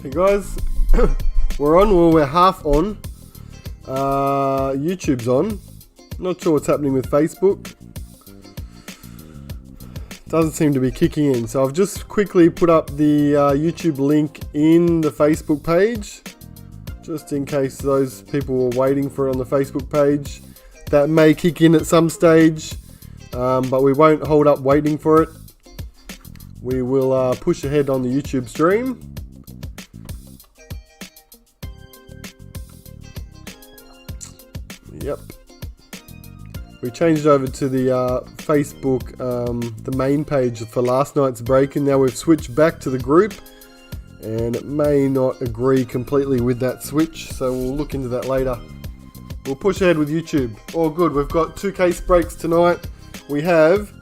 Hey guys, we're on, well we're half on. YouTube's on. Not sure what's happening with Facebook. Doesn't seem to be kicking in. So I've just quickly put up the YouTube link in the Facebook page. Just in case those people were waiting for it on the Facebook page. That may kick in at some stage, but we won't hold up waiting for it. We will push ahead on the YouTube stream. Yep. We changed over to the Facebook, the main page for last night's break, and now we've switched back to the group, and it may not agree completely with that switch, so we'll look into that later. We'll push ahead with YouTube. All good. We've got 2 case breaks tonight. We have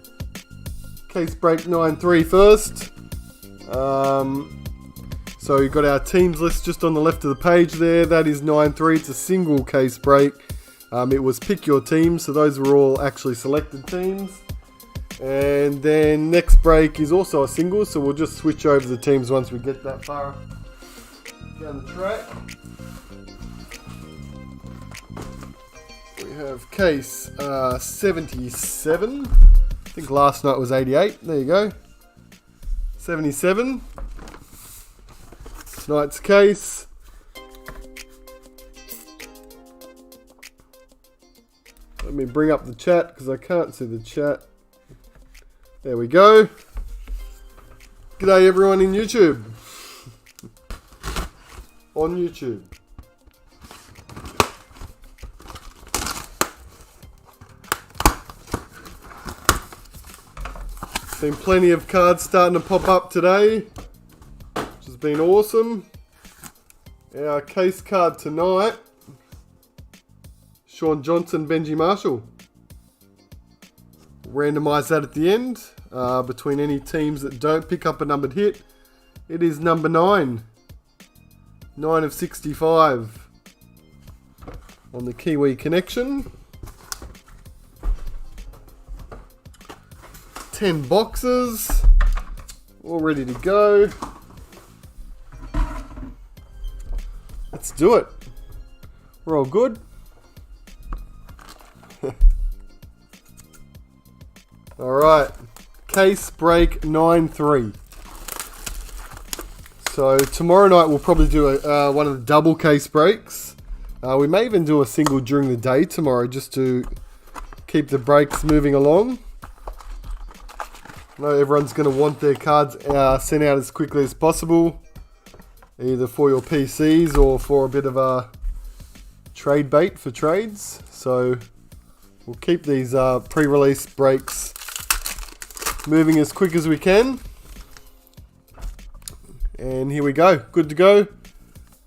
case break 9-3 first. So you've got our teams list just on the left of the page there. That is 9-3. It's a single case break. It was pick your team, so those were all actually selected teams. And then next break is also a single, so we'll just switch over the teams once we get that far down the track. We have case 77. I think last night was 88. There you go. 77. Tonight's case. Let me bring up the chat because I can't see the chat. There we go. G'day everyone in YouTube. On YouTube. Been plenty of cards starting to pop up today, which has been awesome. Our case card tonight. Sean Johnson, Benji Marshall. Randomise that at the end between any teams that don't pick up a numbered hit. It is number 9. 9 of 65 on the Kiwi connection. 10 boxes. All ready to go. Let's do it. We're all good. Alright, case break 9-3. So tomorrow night we'll probably do one of the double case breaks. We may even do a single during the day tomorrow just to keep the breaks moving along. I know everyone's going to want their cards sent out as quickly as possible, either for your PCs or for a bit of a trade bait for trades. So we'll keep these pre-release breaks moving as quick as we can. And here we go. Good to go.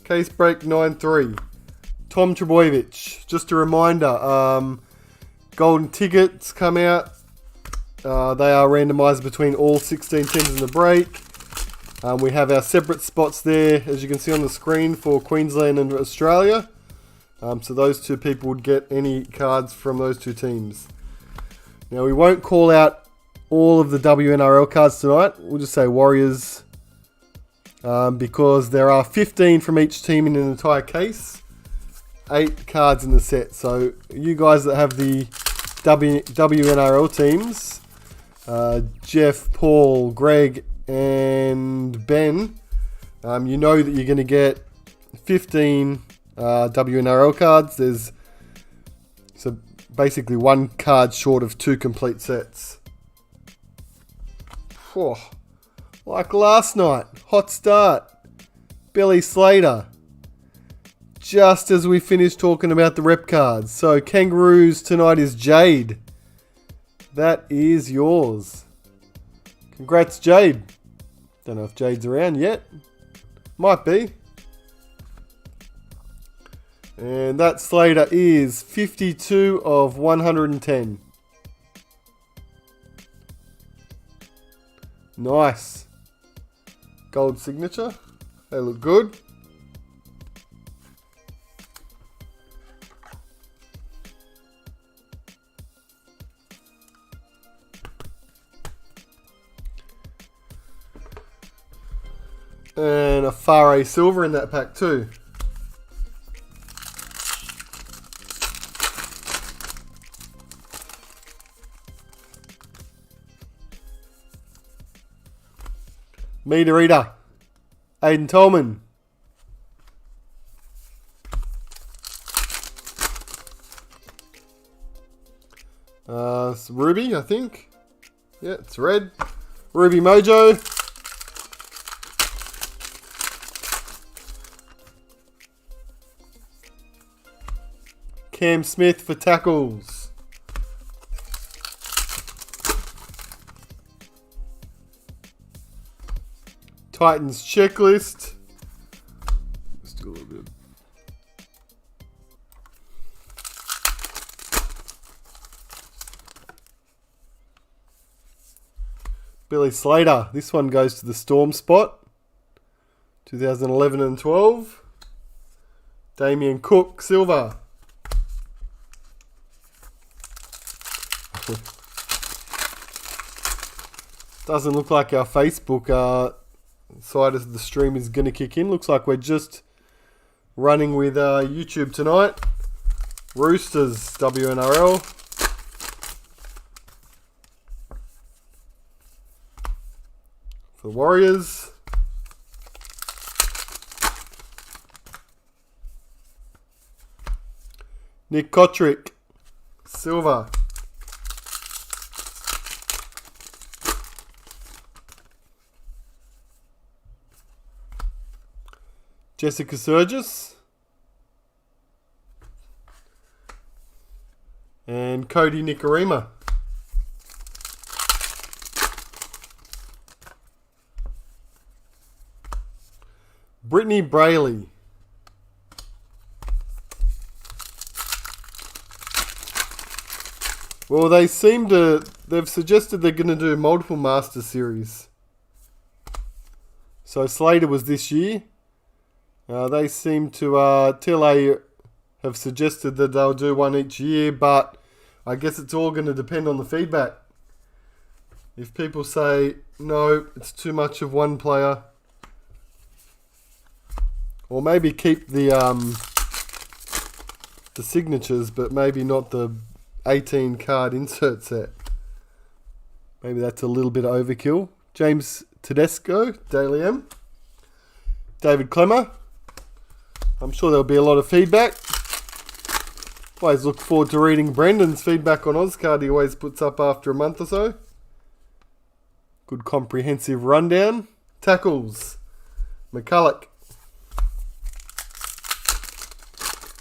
Case break 9-3. Tom Trebojevic. Just a reminder, golden tickets come out. They are randomized between all 16 teams in the break. We have our separate spots there, as you can see on the screen, for Queensland and Australia. So those 2 people would get any cards from those 2 teams. Now we won't call out all of the WNRL cards tonight. We'll just say Warriors, because there are 15 from each team in an entire case. 8 cards in the set. So you guys that have the WNRL teams, Jeff, Paul, Greg and Ben, you know that you're going to get 15 WNRL cards. There's so basically 1 card short of 2 complete sets. Whew. Like last night, hot start. Billy Slater. Just as we finished talking about the rep cards. So Kangaroos tonight is Jade. That is yours. Congrats, Jade. Don't know if Jade's around yet. Might be. And that Slater is 52 of 110. Nice. Gold signature. They look good. And a Far Silver in that pack too. Meter Eater, Aiden Tolman. It's Ruby, I think. Yeah, it's red. Ruby Mojo. Cam Smith for tackles. Titans checklist. Let's do a little bit. Billy Slater. This one goes to the Storm spot. 2011 and 12. Damien Cook, silver. Doesn't look like our Facebook side of the stream is going to kick in. Looks like we're just running with YouTube tonight. Roosters, WNRL. For the Warriors. Nick Kotrick, silver. Jessica Surgis. And Cody Nikorima. Brittany Brayley. Well, they've suggested they're going to do multiple Master Series. So Slater was this year. They seem to, TLA have suggested that they'll do one each year, but I guess it's all going to depend on the feedback. If people say, no, it's too much of one player, or maybe keep the signatures, but maybe not the 18 card insert set. Maybe that's a little bit overkill. James Tedesco, Daily M. David Clemmer. I'm sure there'll be a lot of feedback. Always look forward to reading Brendan's feedback on Ozcard. He always puts up after a month or so. Good comprehensive rundown. Tackles. McCulloch.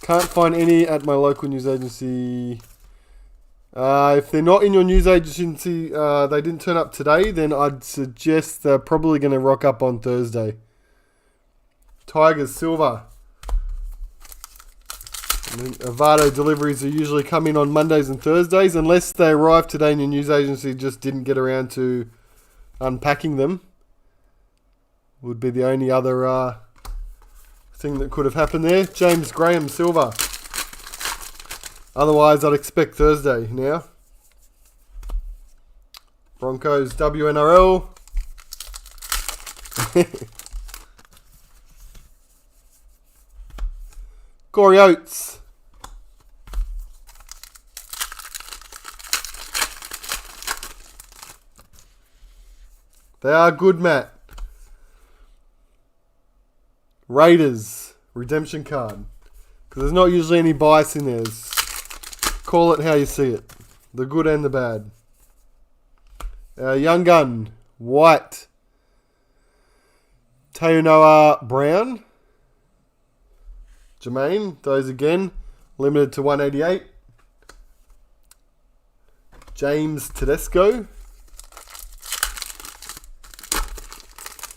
Can't find any at my local news agency. If they're not in your news agency, they didn't turn up today, then I'd suggest they're probably going to rock up on Thursday. Tigers silver. Avado deliveries are usually come in on Mondays and Thursdays, unless they arrive today and your news agency just didn't get around to unpacking them. Would be the only other thing that could have happened there. James Graham silver. Otherwise, I'd expect Thursday now. Broncos WNRL. Corey Oates. They are good, Matt. Raiders redemption card. Because there's not usually any bias in there. Call it how you see it. The good and the bad. Young Gun. White. Teonoa Brown. Jermaine. Those again. Limited to 188. James Tedesco.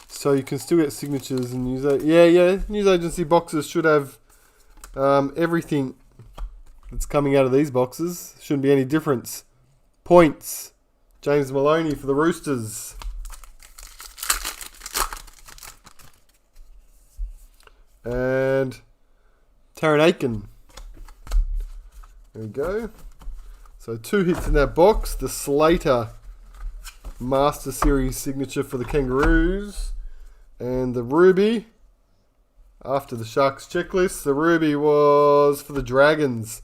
So you can still get signatures and news. News agency boxes should have everything that's coming out of these boxes. Shouldn't be any difference. Points. James Maloney for the Roosters. And Taron Aiken. There we go. So 2 hits in that box. The Slater Master Series signature for the Kangaroos. And the ruby, after the Sharks checklist, the ruby was for the Dragons.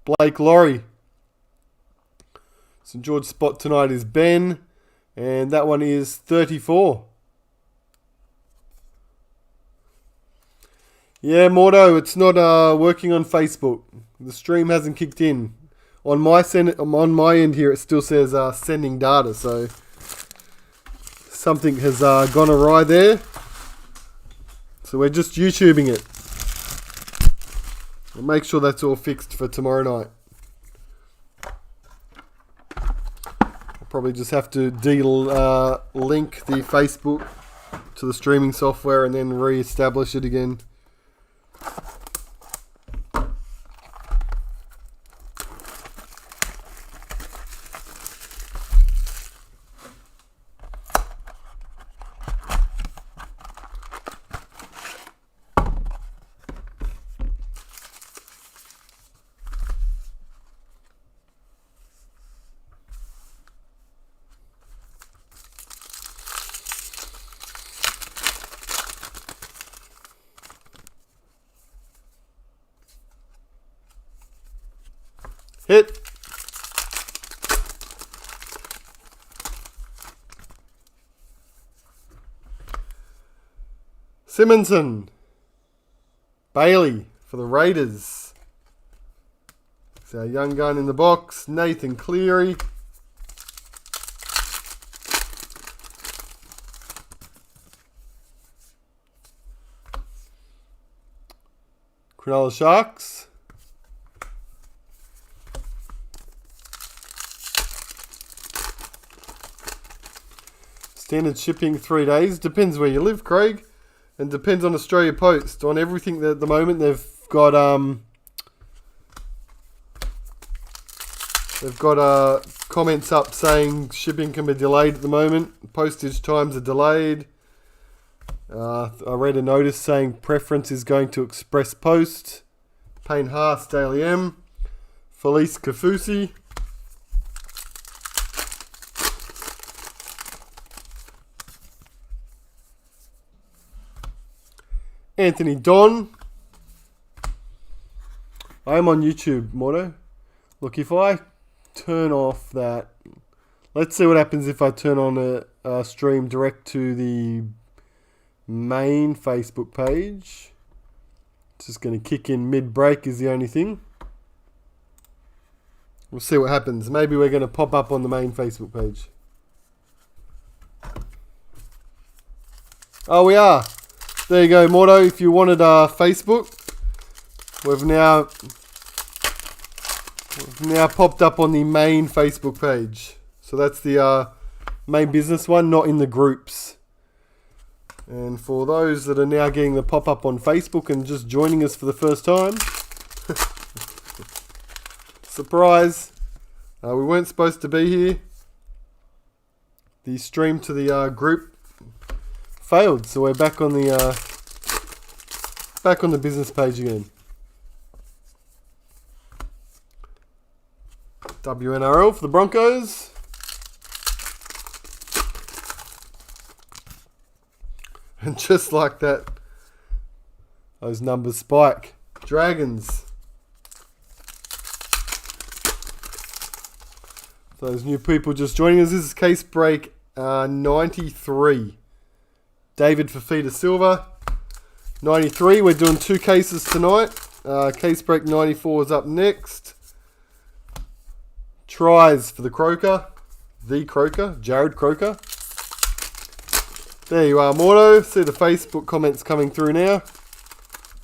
Blake Laurie. St George spot tonight is Ben. And that one is 34. Yeah, Mordo, it's not working on Facebook. The stream hasn't kicked in. On my end here, it still says sending data, so something has gone awry there. So we're just YouTubing it. We'll make sure that's all fixed for tomorrow night. I'll probably just have to link the Facebook to the streaming software and then re-establish it again. Hit. Simonson. Bailey for the Raiders. It's our young gun in the box. Nathan Cleary. Cronulla Sharks. Standard shipping 3 days. Depends where you live, Craig. And depends on Australia Post. On everything that at the moment they've got comments up saying shipping can be delayed at the moment. Postage times are delayed. I read a notice saying preference is going to Express Post. Payne Haas, Daily M. Felice Kafusi. Anthony Don. I am on YouTube, Morto. Look, if I turn off that... Let's see what happens if I turn on a stream direct to the main Facebook page. It's just going to kick in mid-break is the only thing. We'll see what happens. Maybe we're going to pop up on the main Facebook page. Oh, we are. There you go, Morto. If you wanted Facebook, we've now popped up on the main Facebook page. So that's the main business one, not in the groups. And for those that are now getting the pop-up on Facebook and just joining us for the first time, surprise, we weren't supposed to be here. The stream to the group failed, so we're back on the business page again. WNRL for the Broncos. And just like that, those numbers spike. Dragons. Those new people just joining us. This is case break 93. David Fafita Silva. 93. We're doing 2 cases tonight. Case break 94 is up next. Tries for the Croker. The Croker. Jared Croker. There you are, Morto. See the Facebook comments coming through now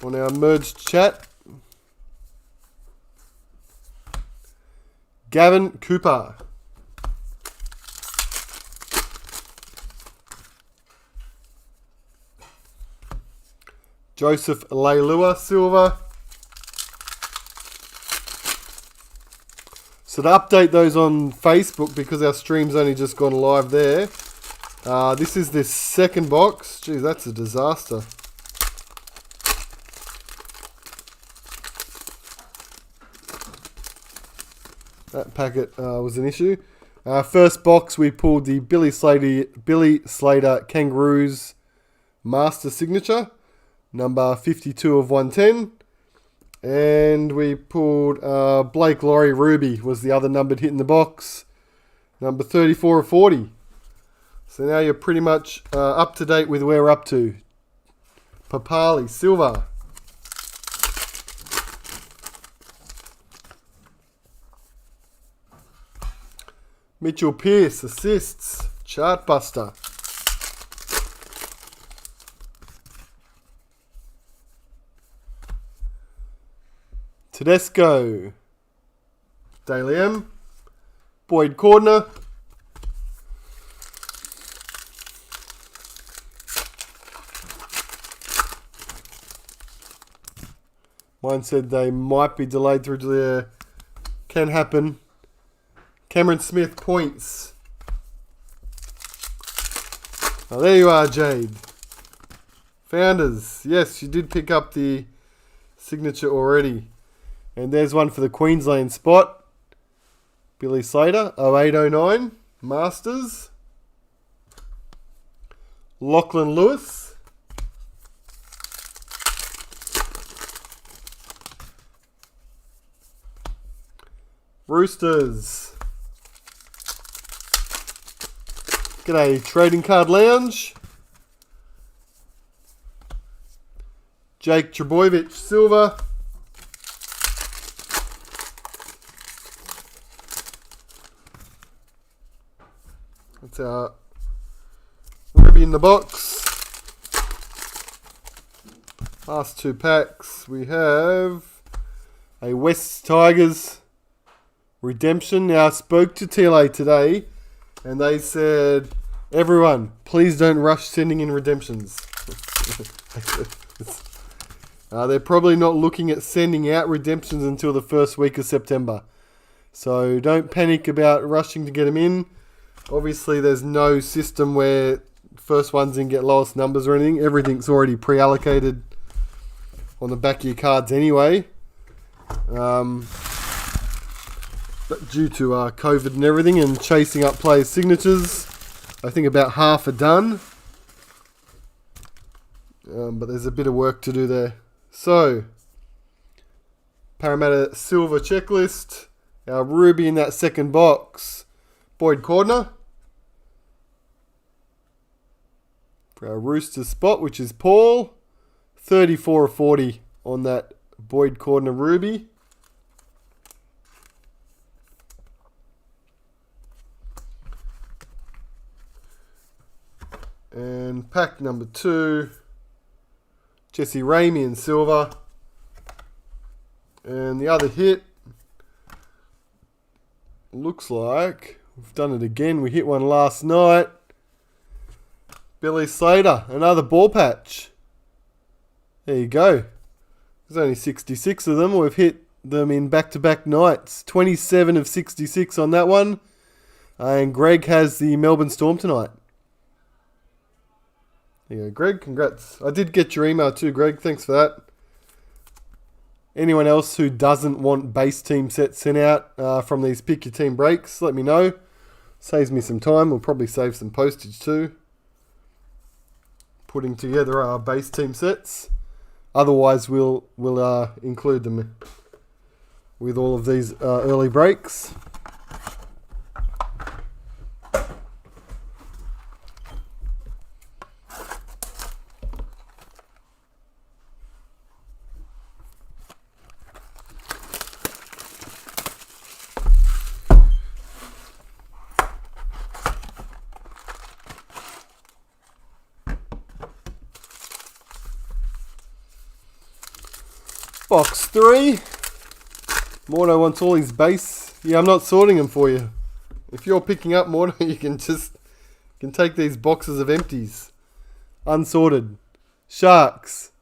on our merged chat. Gavin Cooper. Joseph Leilua Silva. So to update those on Facebook, because our stream's only just gone live there, this is the second box. Geez, that's a disaster. That packet was an issue. First box, we pulled the Billy Slater Kangaroos Master Signature, number 52 of 110. And we pulled Blake Laurie Ruby was the other numbered hit in the box, number 34 of 40. So now you're pretty much up to date with where we're up to. Papali, silver. Mitchell Pearce, assists, Chartbuster. Tedesco, Daly M, Boyd Cordner, mine said they might be delayed through to there. Can happen. Cameron Smith, points. Oh, there you are, Jade. Founders, yes, you did pick up the signature already. And there's one for the Queensland spot. Billy Slater, 0809. Masters. Lachlan Lewis. Roosters. G'day, Trading Card Lounge. Jake Trbojevic, silver. That's our Ruby in the box. Last two packs, we have a West Tigers redemption. Now, I spoke to TLA today, and they said, everyone, please don't rush sending in redemptions. They're probably not looking at sending out redemptions until the first week of September. So don't panic about rushing to get them in. Obviously, there's no system where first ones in get lowest numbers or anything. Everything's already pre-allocated on the back of your cards anyway. But due to COVID and everything and chasing up players' signatures, I think about half are done. But there's a bit of work to do there. So, Parramatta silver checklist. Our Ruby in that second box. Boyd Cordner. For our Rooster spot, which is Paul. 34 of 40 on that Boyd Cordner Ruby. And pack number 2. Jesse Ramey in silver. And the other hit looks like we've done it again. We hit one last night. Billy Slater, another ball patch. There you go. There's only 66 of them. We've hit them in back-to-back nights. 27 of 66 on that one. And Greg has the Melbourne Storm tonight. There you go, Greg. Congrats. I did get your email too, Greg. Thanks for that. Anyone else who doesn't want base team sets sent out from these pick your team breaks, let me know. Saves me some time. We'll probably save some postage too. Putting together our base team sets. Otherwise, we'll include them with all of these early breaks. Box 3. Mordo wants all his base. Yeah, I'm not sorting them for you. If you're picking up Mordo, you can take these boxes of empties. Unsorted. Sharks.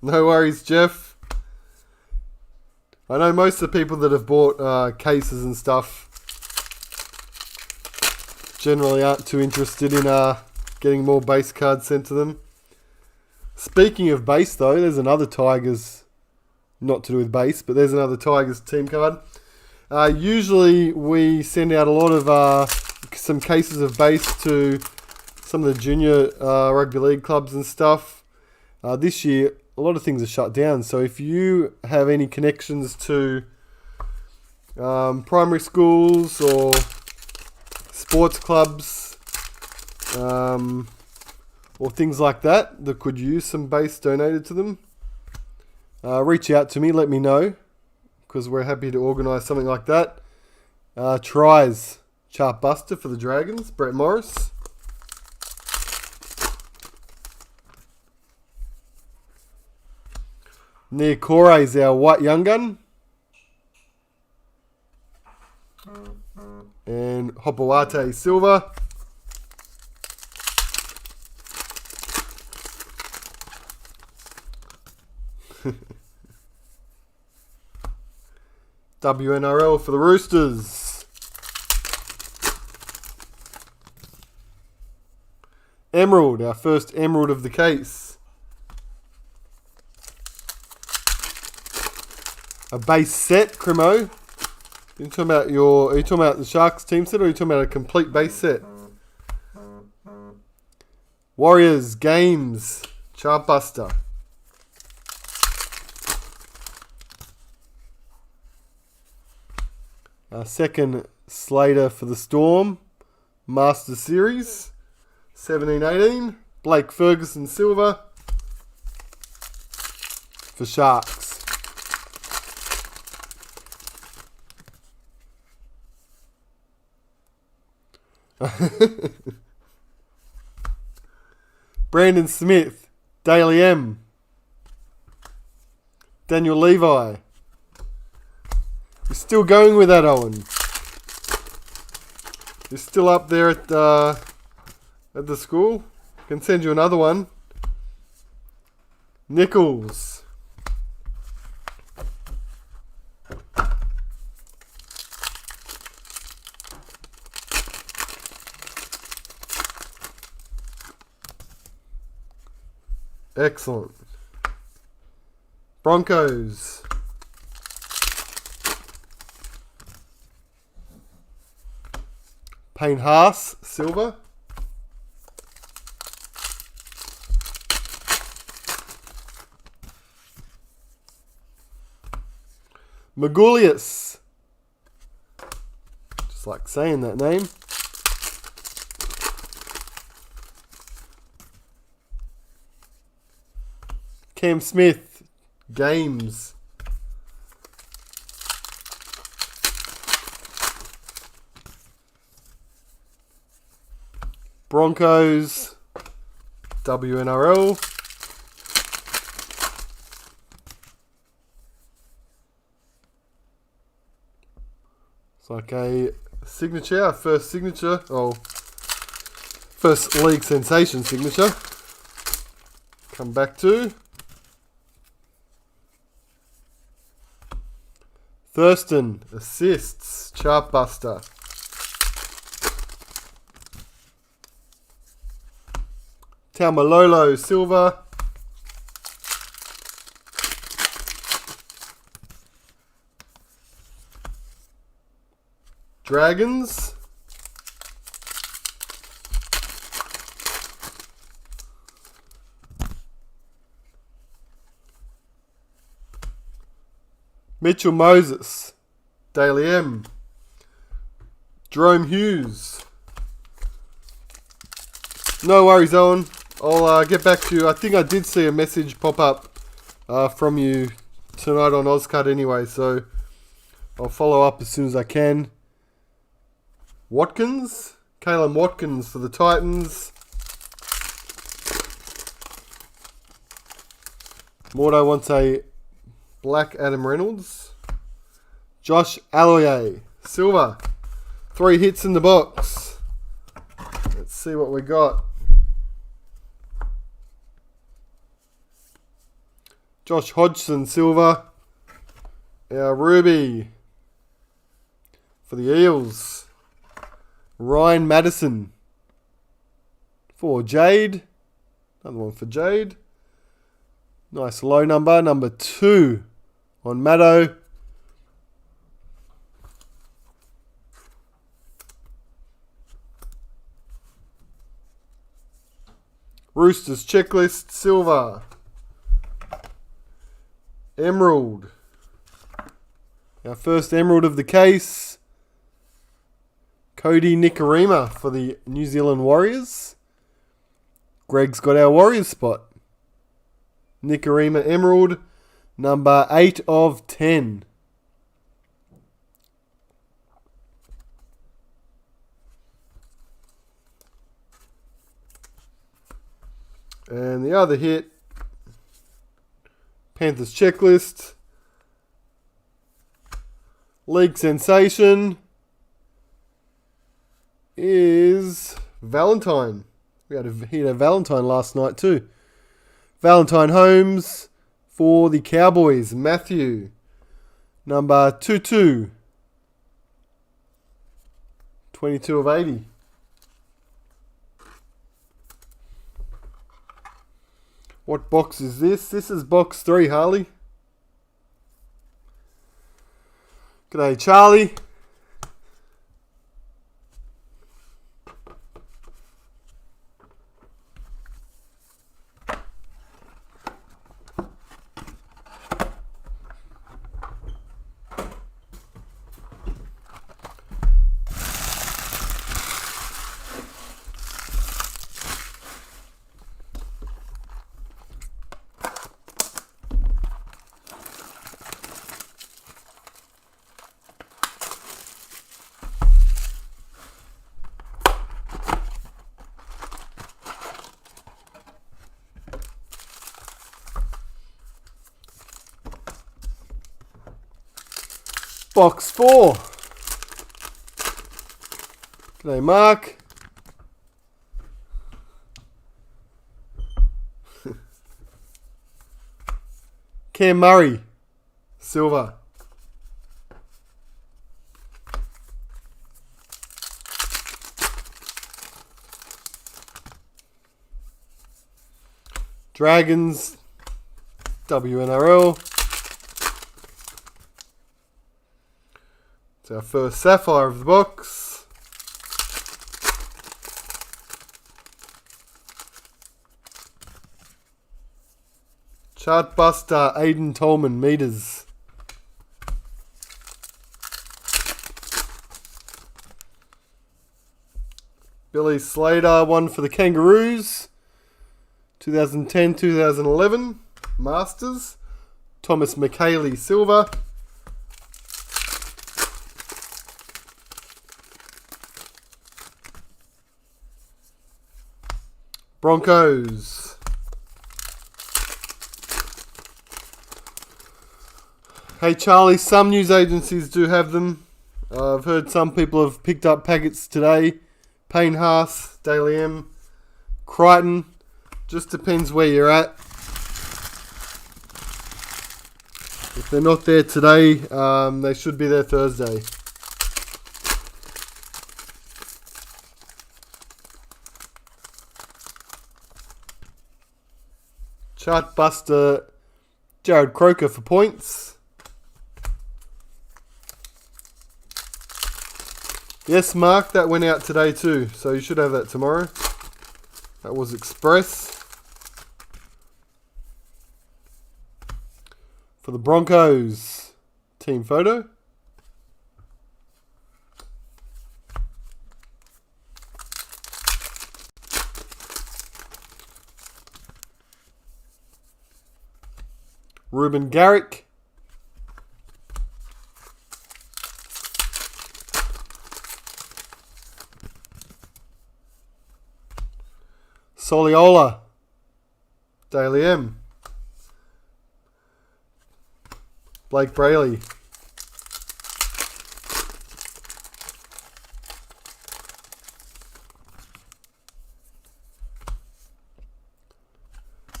No worries, Jeff. I know most of the people that have bought cases and stuff generally aren't too interested in getting more base cards sent to them. Speaking of base though, there's another Tigers Not to do with base, but there's another Tigers team card. Usually we send out a lot of some cases of base to some of the junior rugby league clubs and stuff. This year, a lot of things are shut down. So if you have any connections to primary schools or sports clubs or things like that could use some base donated to them, reach out to me, let me know, because we're happy to organise something like that. Tries, Chartbuster for the Dragons, Brett Morris. Niokore is our white young gun. And Hopawate silver. WNRL for the Roosters. Emerald, our first emerald of the case. A base set, Cremo. Are you talking about the Sharks team set, or are you talking about a complete base set? Warriors Games, Chartbuster. Our second Slater for the Storm, Master Series, 17-18. Blake Ferguson silver for Sharks. Brandon Smith, Daily M. Daniel Levi. You're still going with that, Owen. You're still up there at the school. Can send you another one. Nichols. Excellent. Broncos. Payne Haas, silver. Magulius. Just like saying that name. Cam Smith, Games. Broncos, WNRL. It's like a signature, our first signature, first league sensation signature. Come back to Thurston, assists, Chartbuster. Taumalolo, silver. Dragons. Mitchell Moses, Daily M. Jerome Hughes. No worries, Owen. I'll get back to you. I think I did see a message pop up from you tonight on Ozcut anyway, so I'll follow up as soon as I can. Watkins. Kalen Watkins for the Titans. Mordo wants a black Adam Reynolds. Josh Aloye, silver. 3 hits in the box. Let's see what we got. Josh Hodgson, silver. Our Ruby for the Eels. Ryan Madison for Jade. Another one for Jade. Nice low number, number 2 on Maddo. Roosters checklist, silver. Emerald. Our first emerald of the case. Cody Nikorima for the New Zealand Warriors. Greg's got our Warriors spot. Nikorima emerald, number 8 of 10. And the other hit, Panthers checklist. League sensation is Valentine. We had a Valentine last night too. Valentine Holmes for the Cowboys. Matthew, number 22. 22 of 80. What box is this? This is box 3, Harley. G'day, Charlie. Box 4. G'day, Mark. Cam Murray, silver. Dragons, WNRL. It's our first sapphire of the box. Chartbuster Aiden Tolman meters. Billy Slater, one for the Kangaroos. 2010-2011 Masters. Thomas McHaley, silver. Broncos. Hey Charlie, some news agencies do have them. I've heard some people have picked up packets today. Payne Haas, Daily M, Crichton. Just depends where you're at. If they're not there today, they should be there Thursday. Chartbuster Jared Croker for points. Yes, Mark, that went out today too, so you should have that tomorrow. That was Express. For the Broncos, team photo. Ruben Garrick. Soliola, Daily M. Blake Brayley.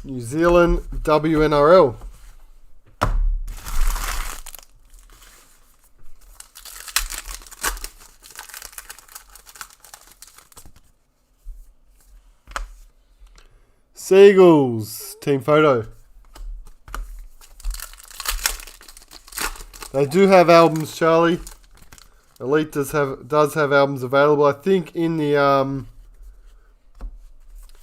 New Zealand WNRL. Seagulls, team photo. They do have albums, Charlie. Elite does have albums available. I think in the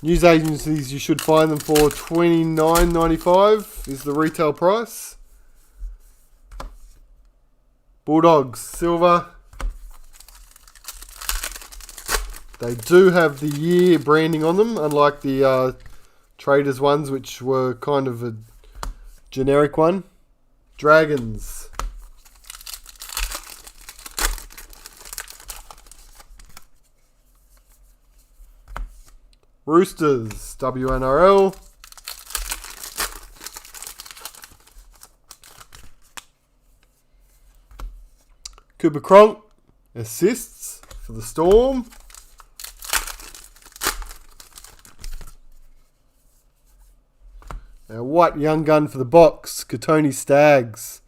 news agencies you should find them for $29.95 is the retail price. Bulldogs silver. They do have the year branding on them, unlike the Traders ones, which were kind of a generic one. Dragons. Roosters, WNRL. Cooper Cronk, assists for the Storm. Our white young gun for the Box, Katoni Staggs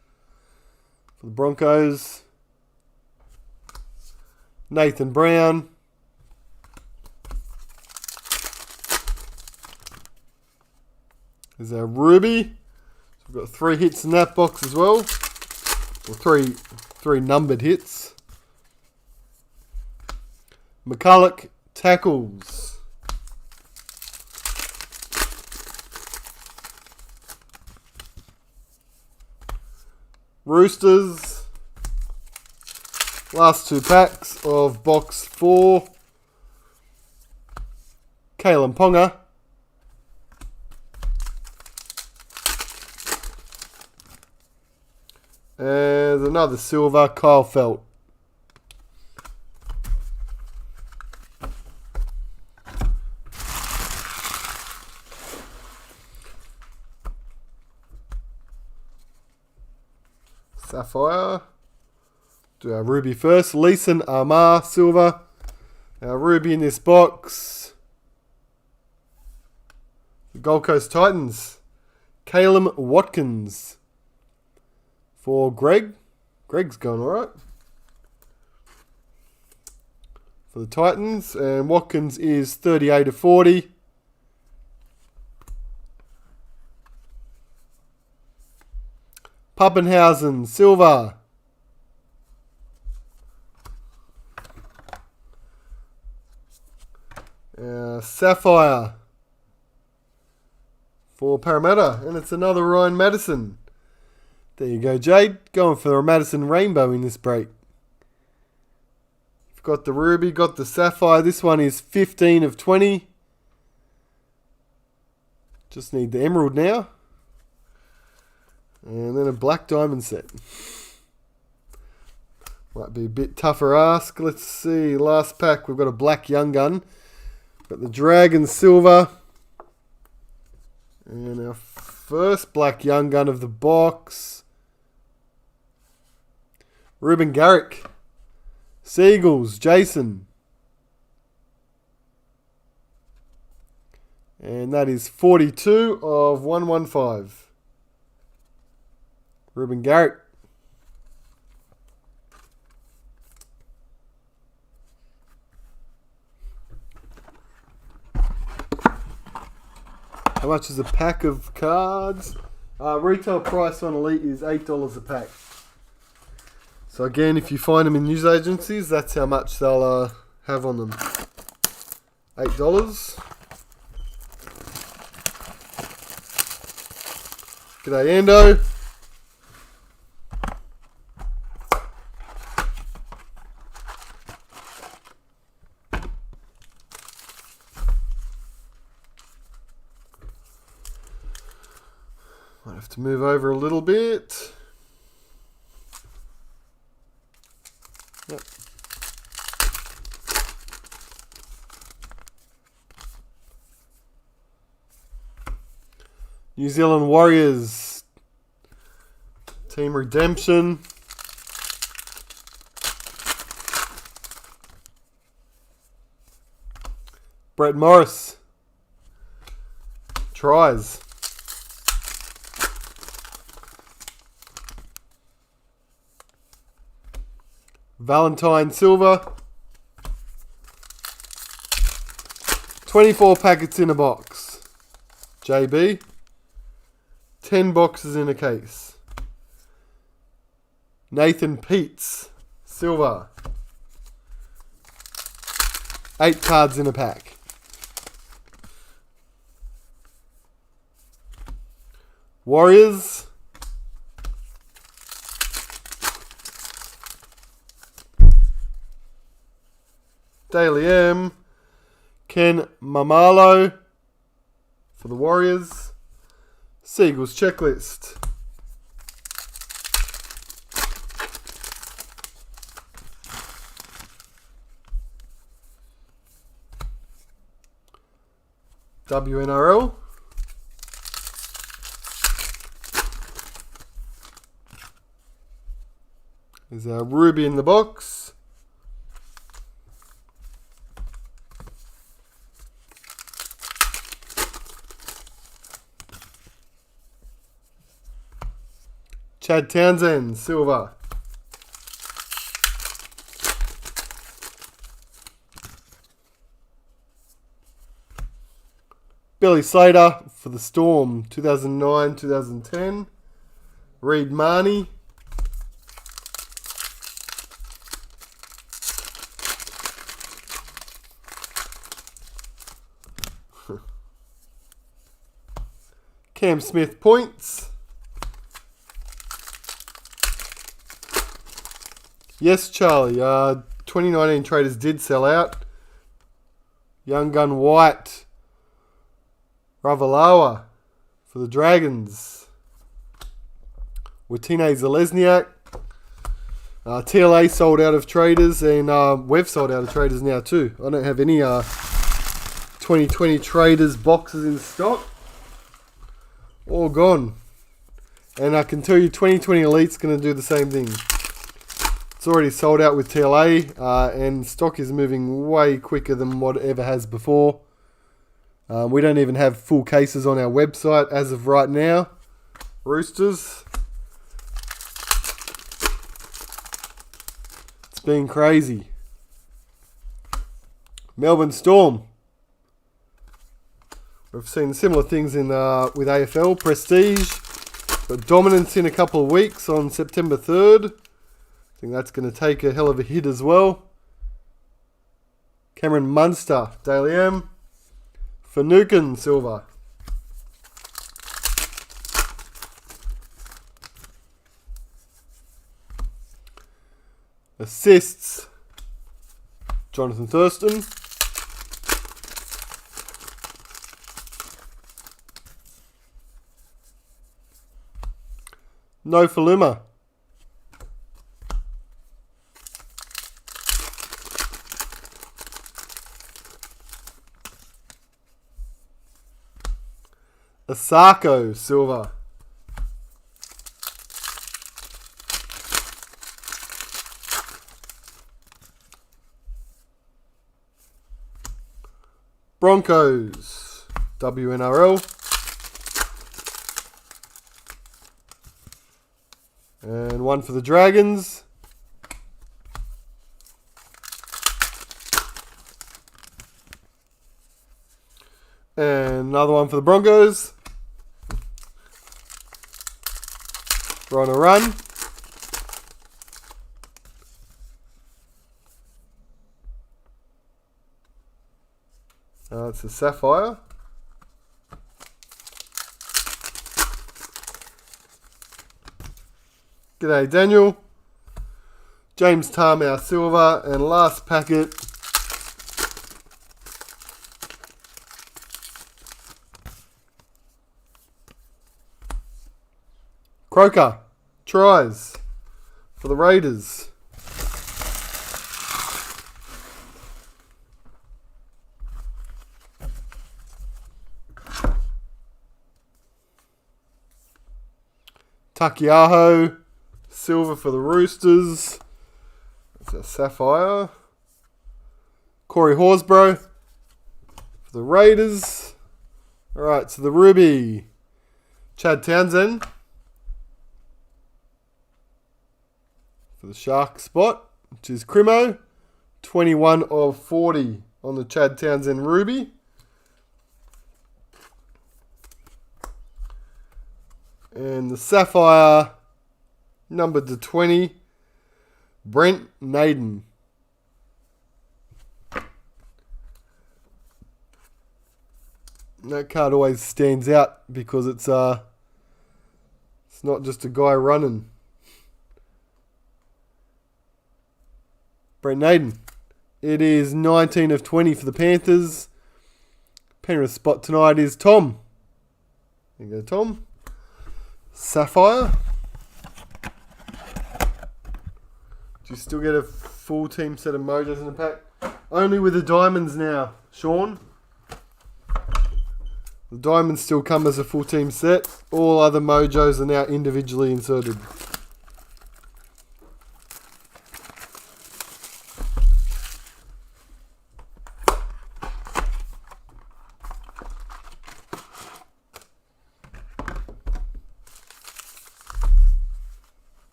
for the Broncos. Nathan Brown. There's our Ruby. So we've got 3 hits in that box as well. Or three numbered hits. McCulloch tackles. Roosters. Last 2 packs of box 4. Kalen Ponga. And another silver, Kyle Felt. Sapphire. Do our Ruby first. Leeson Amar, silver. Our Ruby in this box. The Gold Coast Titans. Caleb Watkins. For Greg. Greg's going alright. For the Titans. And Watkins is 38/40. Pappenhausen, silver. Sapphire. For Parramatta. And it's another Ryan Madison. There you go, Jade. Going for the Madison Rainbow in this break. You've got the Ruby, got the Sapphire. This one is 15/20. Just need the Emerald now. And then a Black Diamond set. Might be a bit tougher ask. Let's see. Last pack, we've got a Black Young Gun. Got the Dragon Silver. And our first Black Young Gun of the box. Ruben Garrick. Seagulls, Jason. And that is 42/115. Ruben Garrick. How much is a pack of cards? Retail price on Elite is $8 a pack. So again, if you find them in news agencies, that's how much they'll have on them. $8. G'day, Ando. Might have to move over a little bit. Yep. New Zealand Warriors. Team Redemption. Brett Morris. Tries. Valentine Silver. 24 packets in a box. JB. 10 boxes in a case. Nathan Peets, silver. 8 cards in a pack. Warriors. Daily M. Ken Mamalo for the Warriors. Seagulls checklist. WNRL. There's a ruby in the box. Chad Townsend, silver. Billy Slater for the Storm, 2009-2010. Reed Marnie. Cam Smith points. Yes, Charlie. 2019 traders did sell out. Young Gun White. Ravalawa for the Dragons. Watine Zalesniak. TLA sold out of traders, and we've sold out of traders now too. I don't have any 2020 traders boxes in stock. All gone. And I can tell you 2020 Elite's going to do the same thing. It's already sold out with TLA, and stock is moving way quicker than what ever has before. We don't even have full cases on our website as of right now. Roosters. It's been crazy. Melbourne Storm. We've seen similar things in with AFL. Prestige. Got dominance in a couple of weeks on September 3rd. I think that's going to take a hell of a hit as well. Cameron Munster, Daily M. Finucane, silver. Assists, Jonathan Thurston. No Faluma. Asako, silver. Broncos, WNRL. And one for the Dragons. And another one for the Broncos. We're on a run. It's a Sapphire. G'day Daniel. James Tarmow, silver. And last packet. Croker, tries for the Raiders. Takiaho, silver for the Roosters. That's a Sapphire. Corey Horsburgh for the Raiders. Alright, so the Ruby. Chad Townsend for the Shark spot, which is Crimo. 21 of 40 on the Chad Townsend Ruby. And the Sapphire Numbered to 20, Brent Naden. That card always stands out because it's not just a guy running. Brent Naden. It is 19 of 20 for the Panthers. Penrith spot tonight is Tom. There you go, Tom. Sapphire. Do you still get a full team set of mojos in the pack? Only with the diamonds now, Sean. The diamonds still come as a full team set. All other mojos are now individually inserted.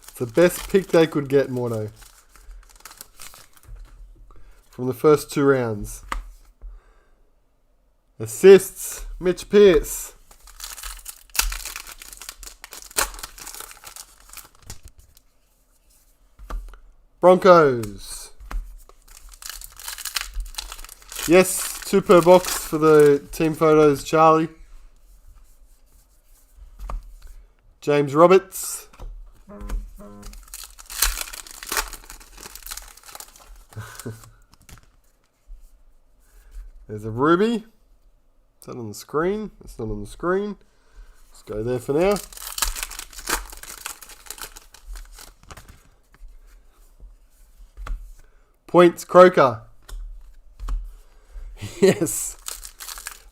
It's the best pick they could get, Morno. From the first 2 rounds. Assists, Mitch Pearce. Broncos. Yes, 2 per box for the team photos, Charlie. James Roberts. There's a Ruby. Is that on the screen? It's not on the screen. Let's go there for now. Points, Croker. Yes.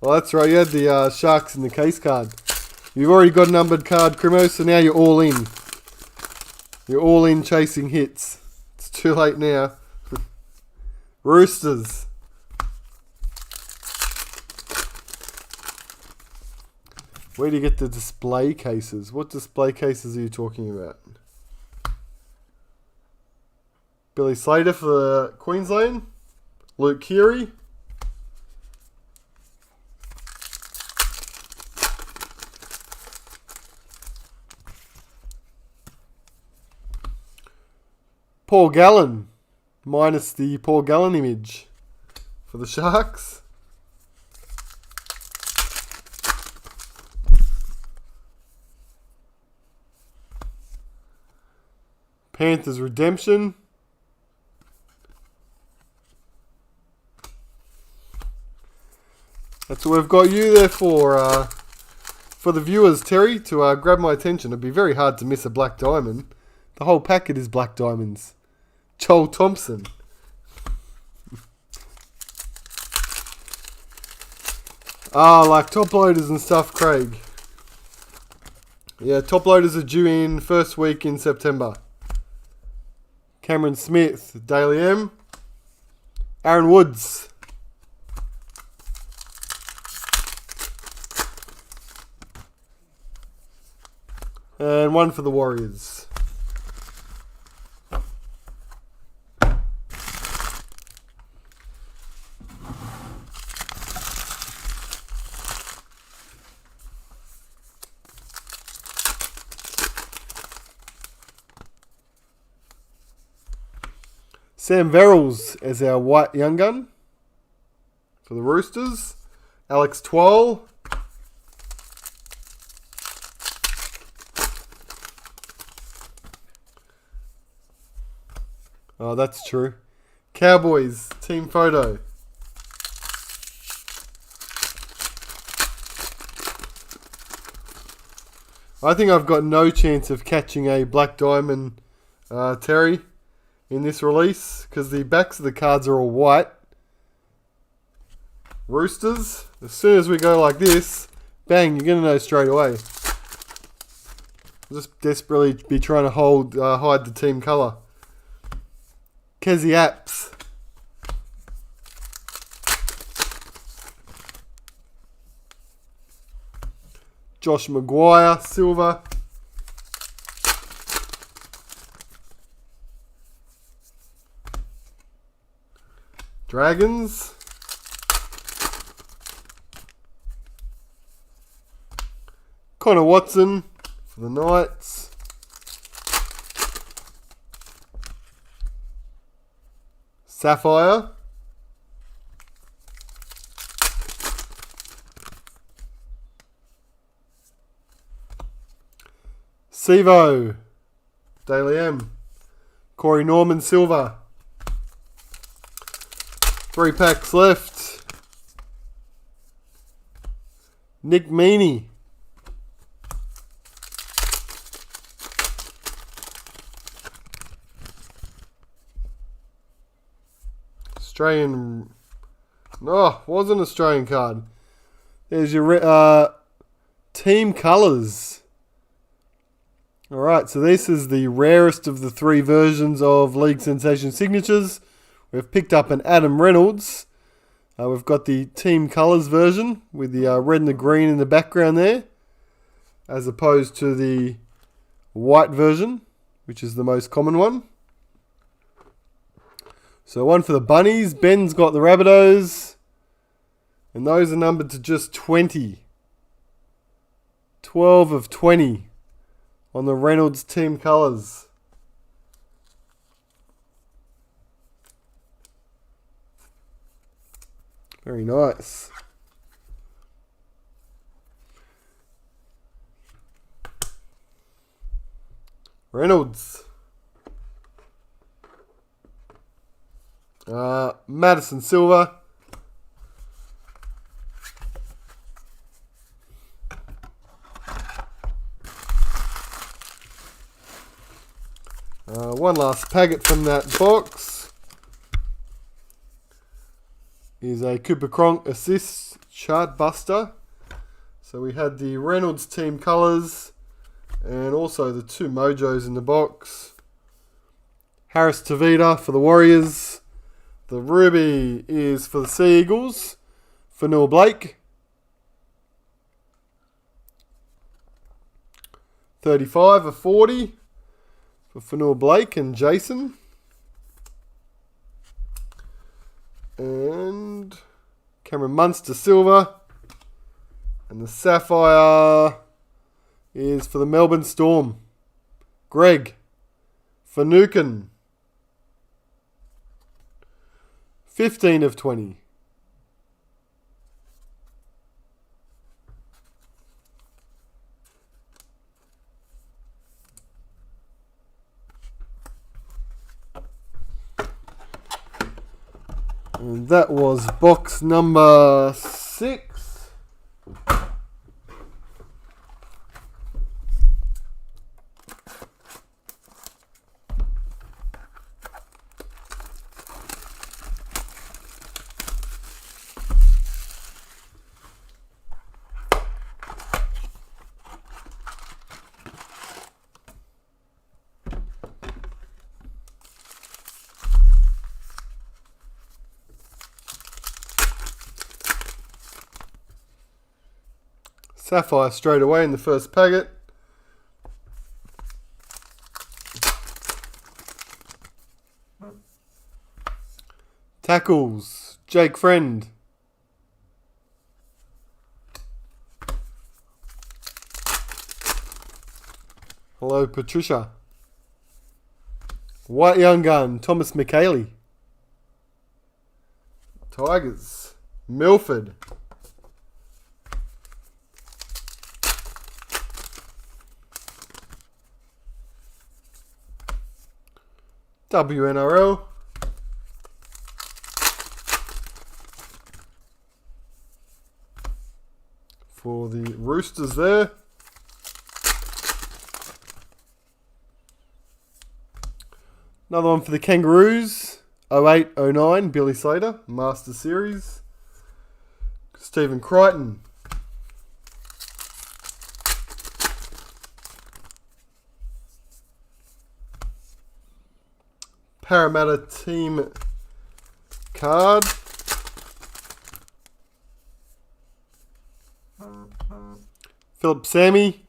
Well, that's right. You had the Sharks in the case card. You've already got a numbered card, Crimo, so now you're all in. You're all in chasing hits. It's too late now. Roosters. Where do you get the display cases? What display cases are you talking about? Billy Slater for Queensland. Luke Keary. Paul Gallen, minus the Paul Gallen image for the Sharks. Panthers redemption. That's what we've got you there for the viewers, Terry, to grab my attention. It'd be very hard to miss a black diamond. The whole packet is black diamonds. Joel Thompson. Like top loaders and stuff, Craig. Yeah, top loaders are due in first week in September. Cameron Smith, Daily M. Aaron Woods. And one for the Warriors. Sam Verrills as our white young gun for the Roosters. Alex Twal. Oh, that's true. Cowboys team photo. I think I've got no chance of catching a black diamond, Terry, in this release because the backs of the cards are all white. Roosters, as soon as we go like this, bang, you're going to know straight away. Just desperately be trying to hide the team colour. Kezi Apps. Josh Maguire, silver. Dragons. Connor Watson for the Knights. Sapphire. Sevo. Daily M. Corey Norman Silver. 3 packs left. Nick Meaney. Australian. No, wasn't Australian card. There's your team colours. Alright, so this is the rarest of the 3 versions of League Sensation signatures. We've picked up an Adam Reynolds. We've got the team colours version with the red and the green in the background there, as opposed to the white version, which is the most common one. So one for the Bunnies. Ben's got the Rabbitohs. And those are numbered to just 20. 12 of 20 on the Reynolds team colours. Very nice. Reynolds. Madison Silver. One last packet from that box is a Cooper Cronk assist chart buster. So we had the Reynolds team colours and also the 2 Mojos in the box. Harris Tavita for the Warriors. The Ruby is for the Sea Eagles. For Noah Blake. 35 of 40 for Fanua Blake and Jason. And Cameron Munster Silver. And the Sapphire is for the Melbourne Storm. Greg Finucane. 15 of 20. And that was box number 6. Sapphire straight away in the first packet. Tackles, Jake Friend. Hello, Patricia. White Young Gun, Thomas McKaylee. Tigers, Milford. WNRL. For the Roosters there. Another one for the Kangaroos. 08-09, Billy Slater, Master Series. Stephen Crichton. Parramatta team card. Philip Sammy.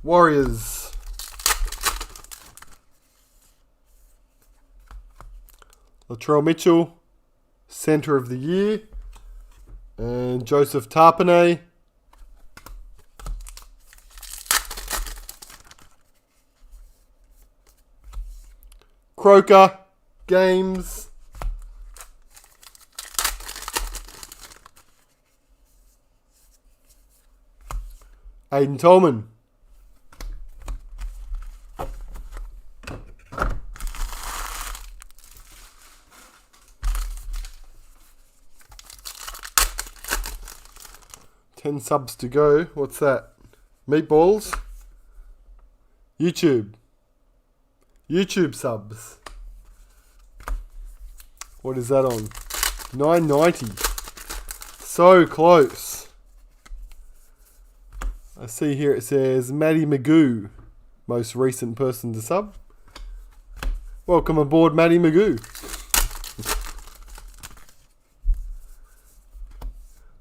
Warriors. Latrell Mitchell, Centre of the Year. And Joseph Tarpanay. Croker, Games. Aiden Tolman. Ten subs to go. What's that? Meatballs. YouTube subs. What is that on? 990. So close. I see here it says Matty Magoo, most recent person to sub. Welcome aboard, Matty Magoo.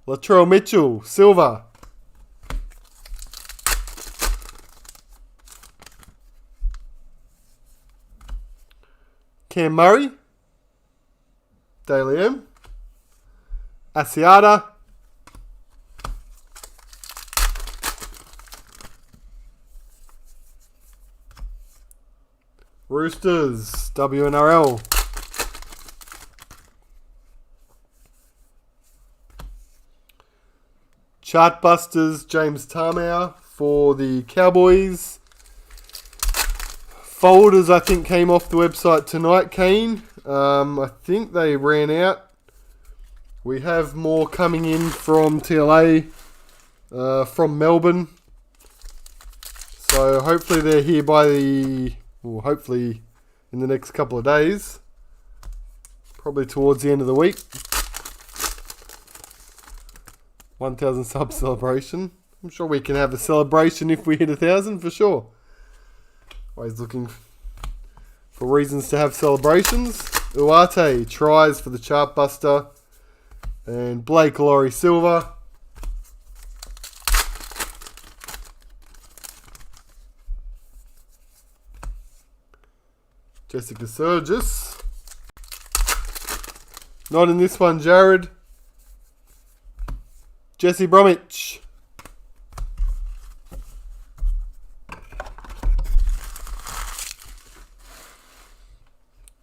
Latrell Mitchell, Silver. Cam Murray, Daily M. Asiata. Roosters, WNRL. Chartbusters, James Tarmow for the Cowboys. Folders, I think, came off the website tonight, Kane. I think they ran out. We have more coming in from TLA, from Melbourne. So hopefully they're here hopefully in the next couple of days. Probably towards the end of the week. 1,000 sub celebration. I'm sure we can have a celebration if we hit 1,000 for sure. Always looking for reasons to have celebrations. Uate tries for the Chartbuster. And Blake Laurie Silver. Jessica Surgis. Not in this one, Jared. Jesse Bromwich.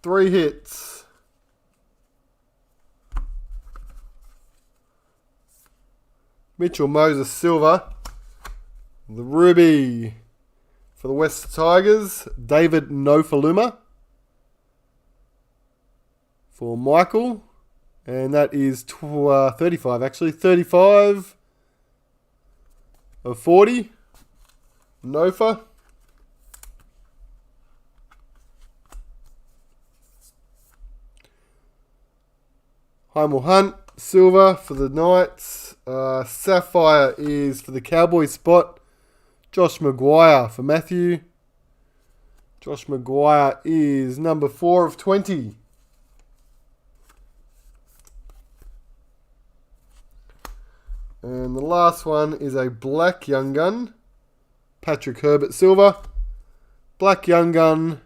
Three hits. Mitchell Moses Silver. The Ruby for the West Tigers. David Nofaluma for Michael. And that is 35 actually. 35 of 40. Nofa. Heimel Hunt, Silver for the Knights. Sapphire is for the Cowboys spot. Josh Maguire for Matthew. Josh Maguire is number 4 of 20. And the last one is a Black Young Gun. Patrick Herbert Silver. Black Young Gun.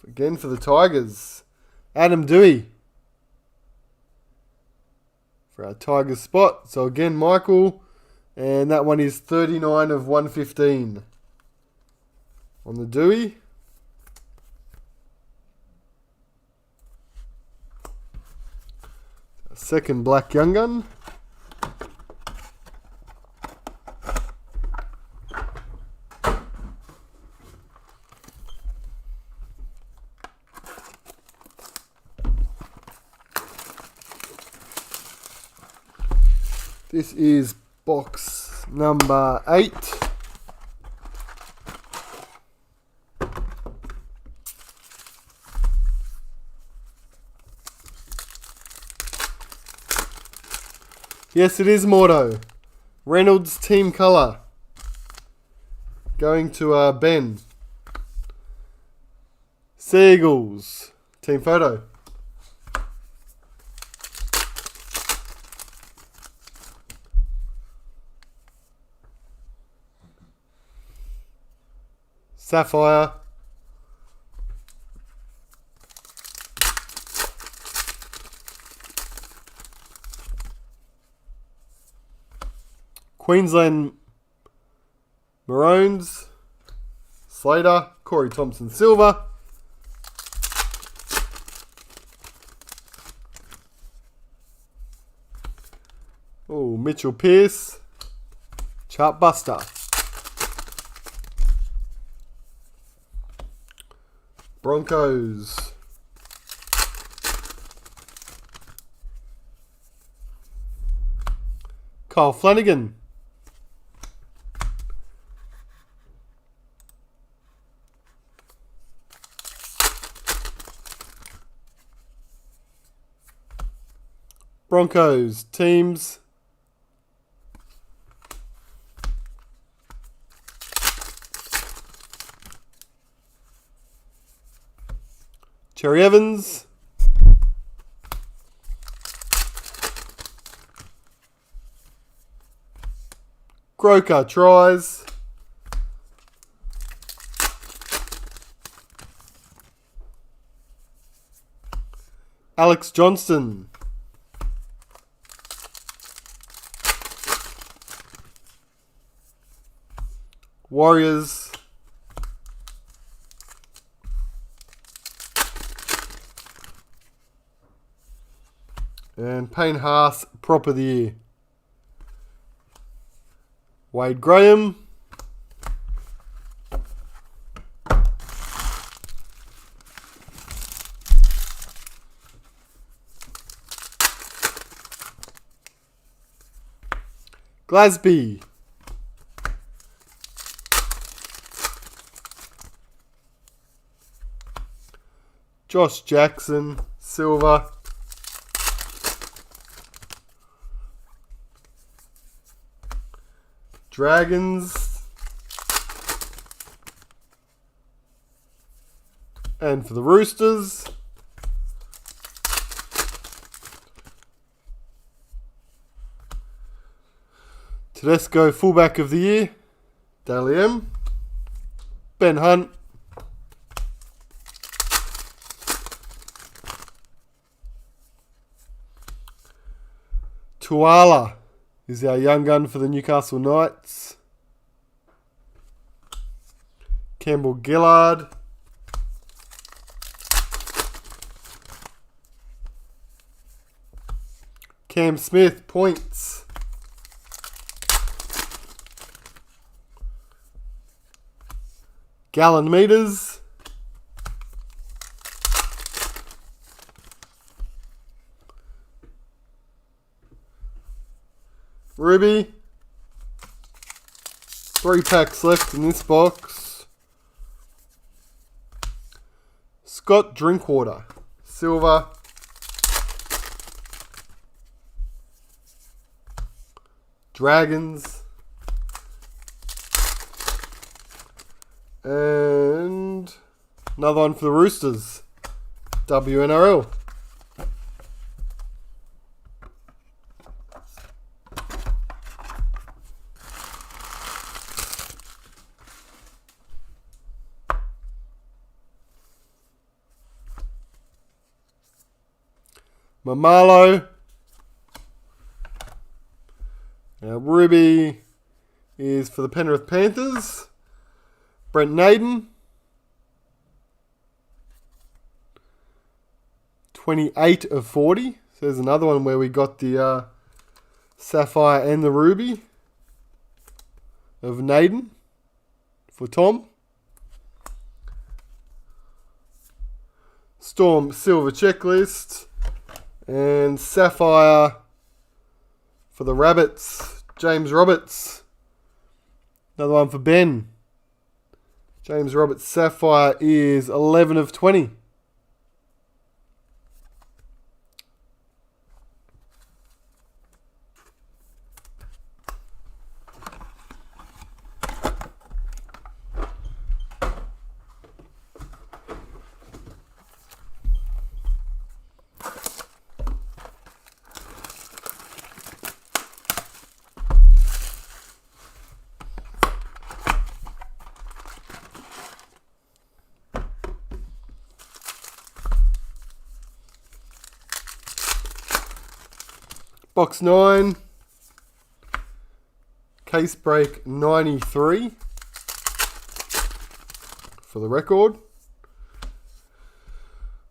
Again for the Tigers. Adam Dewey. For our Tigers spot. So again, Michael. And that one is 39 of 115. On the Dewey. Second Black Young Gun. This is box number 8. Yes, it is Mordo. Reynolds team colour. Going to Ben. Seagulls team photo. Sapphire. Queensland Maroons, Slater, Corey Thompson Silver. Oh, Mitchell Pearce, Chartbuster. Broncos. Kyle Flanagan. Broncos teams. Cherry Evans. Croker tries. Alex Johnston. Warriors. And Payne Haas, prop of the year. Wade Graham. Glasby. Josh Jackson, silver. Dragons. And for the Roosters, Tedesco, fullback of the year, Daly M. Ben Hunt. Tuala is our young gun for the Newcastle Knights. Campbell Gillard. Cam Smith, points. Gallon meters. Ruby. 3 packs left in this box. Scott Drinkwater, silver. Dragons. And another one for the Roosters. WNRL. Mamalo. Now Ruby is for the Penrith Panthers. Brent Naden. 28 of 40. So there's another one where we got the Sapphire and the Ruby of Naden for Tom. Storm silver checklist. And Sapphire for the Rabbits, James Roberts. Another one for Ben. James Roberts Sapphire is 11 of 20. Box 9. Case break 93 for the record.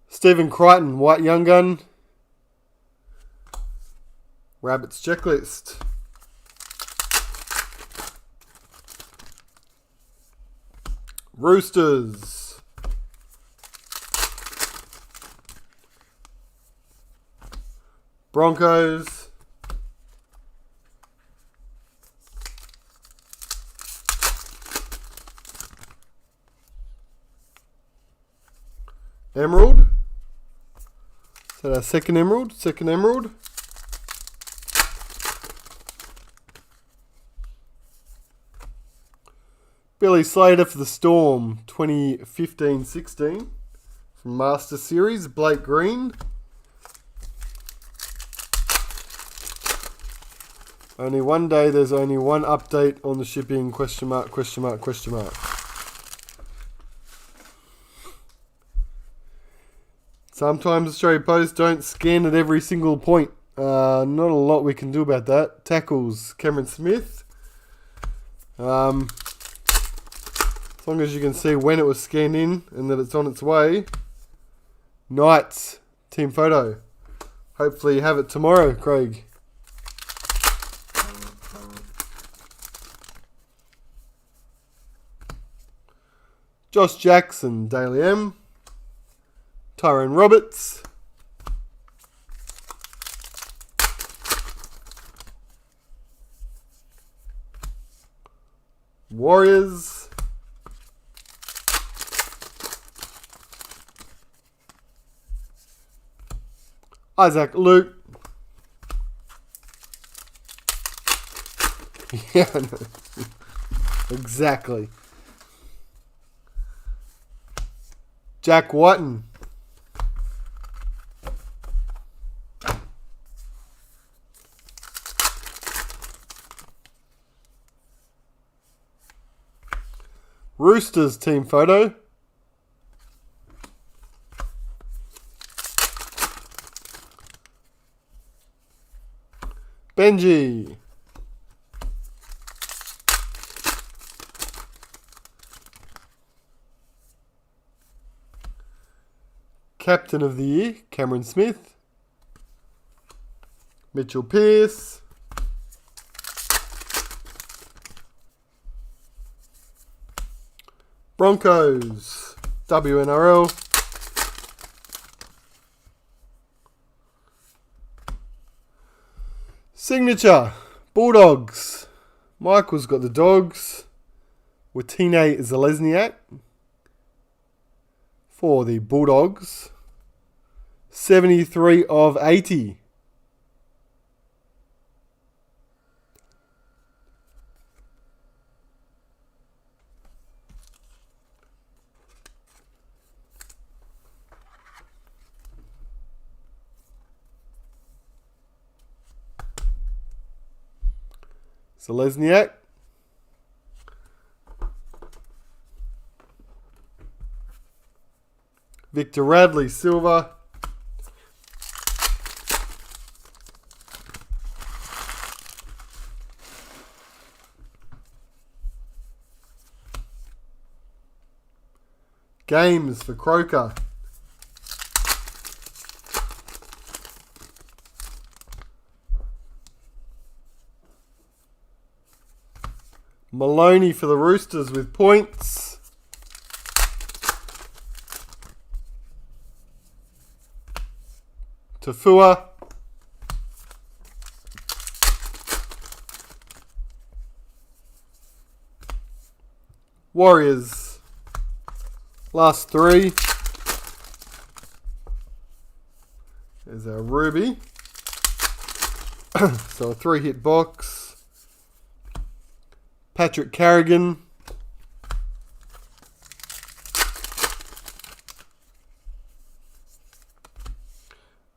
Stephen Crichton, White Young Gun. Rabbits checklist. Roosters. Broncos. Emerald. Is that our second emerald? Second emerald. Billy Slater for the Storm, 2015-16 from Master Series. Blake Green. Only one day, there's only one update on the shipping, question mark, question mark, question mark. Sometimes Australia Post don't scan at every single point. Not a lot we can do about that. Tackles, Cameron Smith. As long as you can see when it was scanned in and that it's on its way. Knights, team photo. Hopefully you have it tomorrow, Craig. Josh Jackson, Daily M. Tyrone Roberts. Warriors. Isaac Luke. Yeah, I know. Exactly. Jack Whiten. Roosters team photo. Benji. Captain of the Year, Cameron Smith. Mitchell Pearce. Broncos, WNRL. Signature, Bulldogs. Michael's got the Dogs. Watine Zelezniak for the Bulldogs. 73 of 80. Zelezniak. Victor Radley, silver. Games for Croker. Maloney for the Roosters with points. Tafua. Warriors. Last three. There's our Ruby. So a 3-hit box. Patrick Carrigan.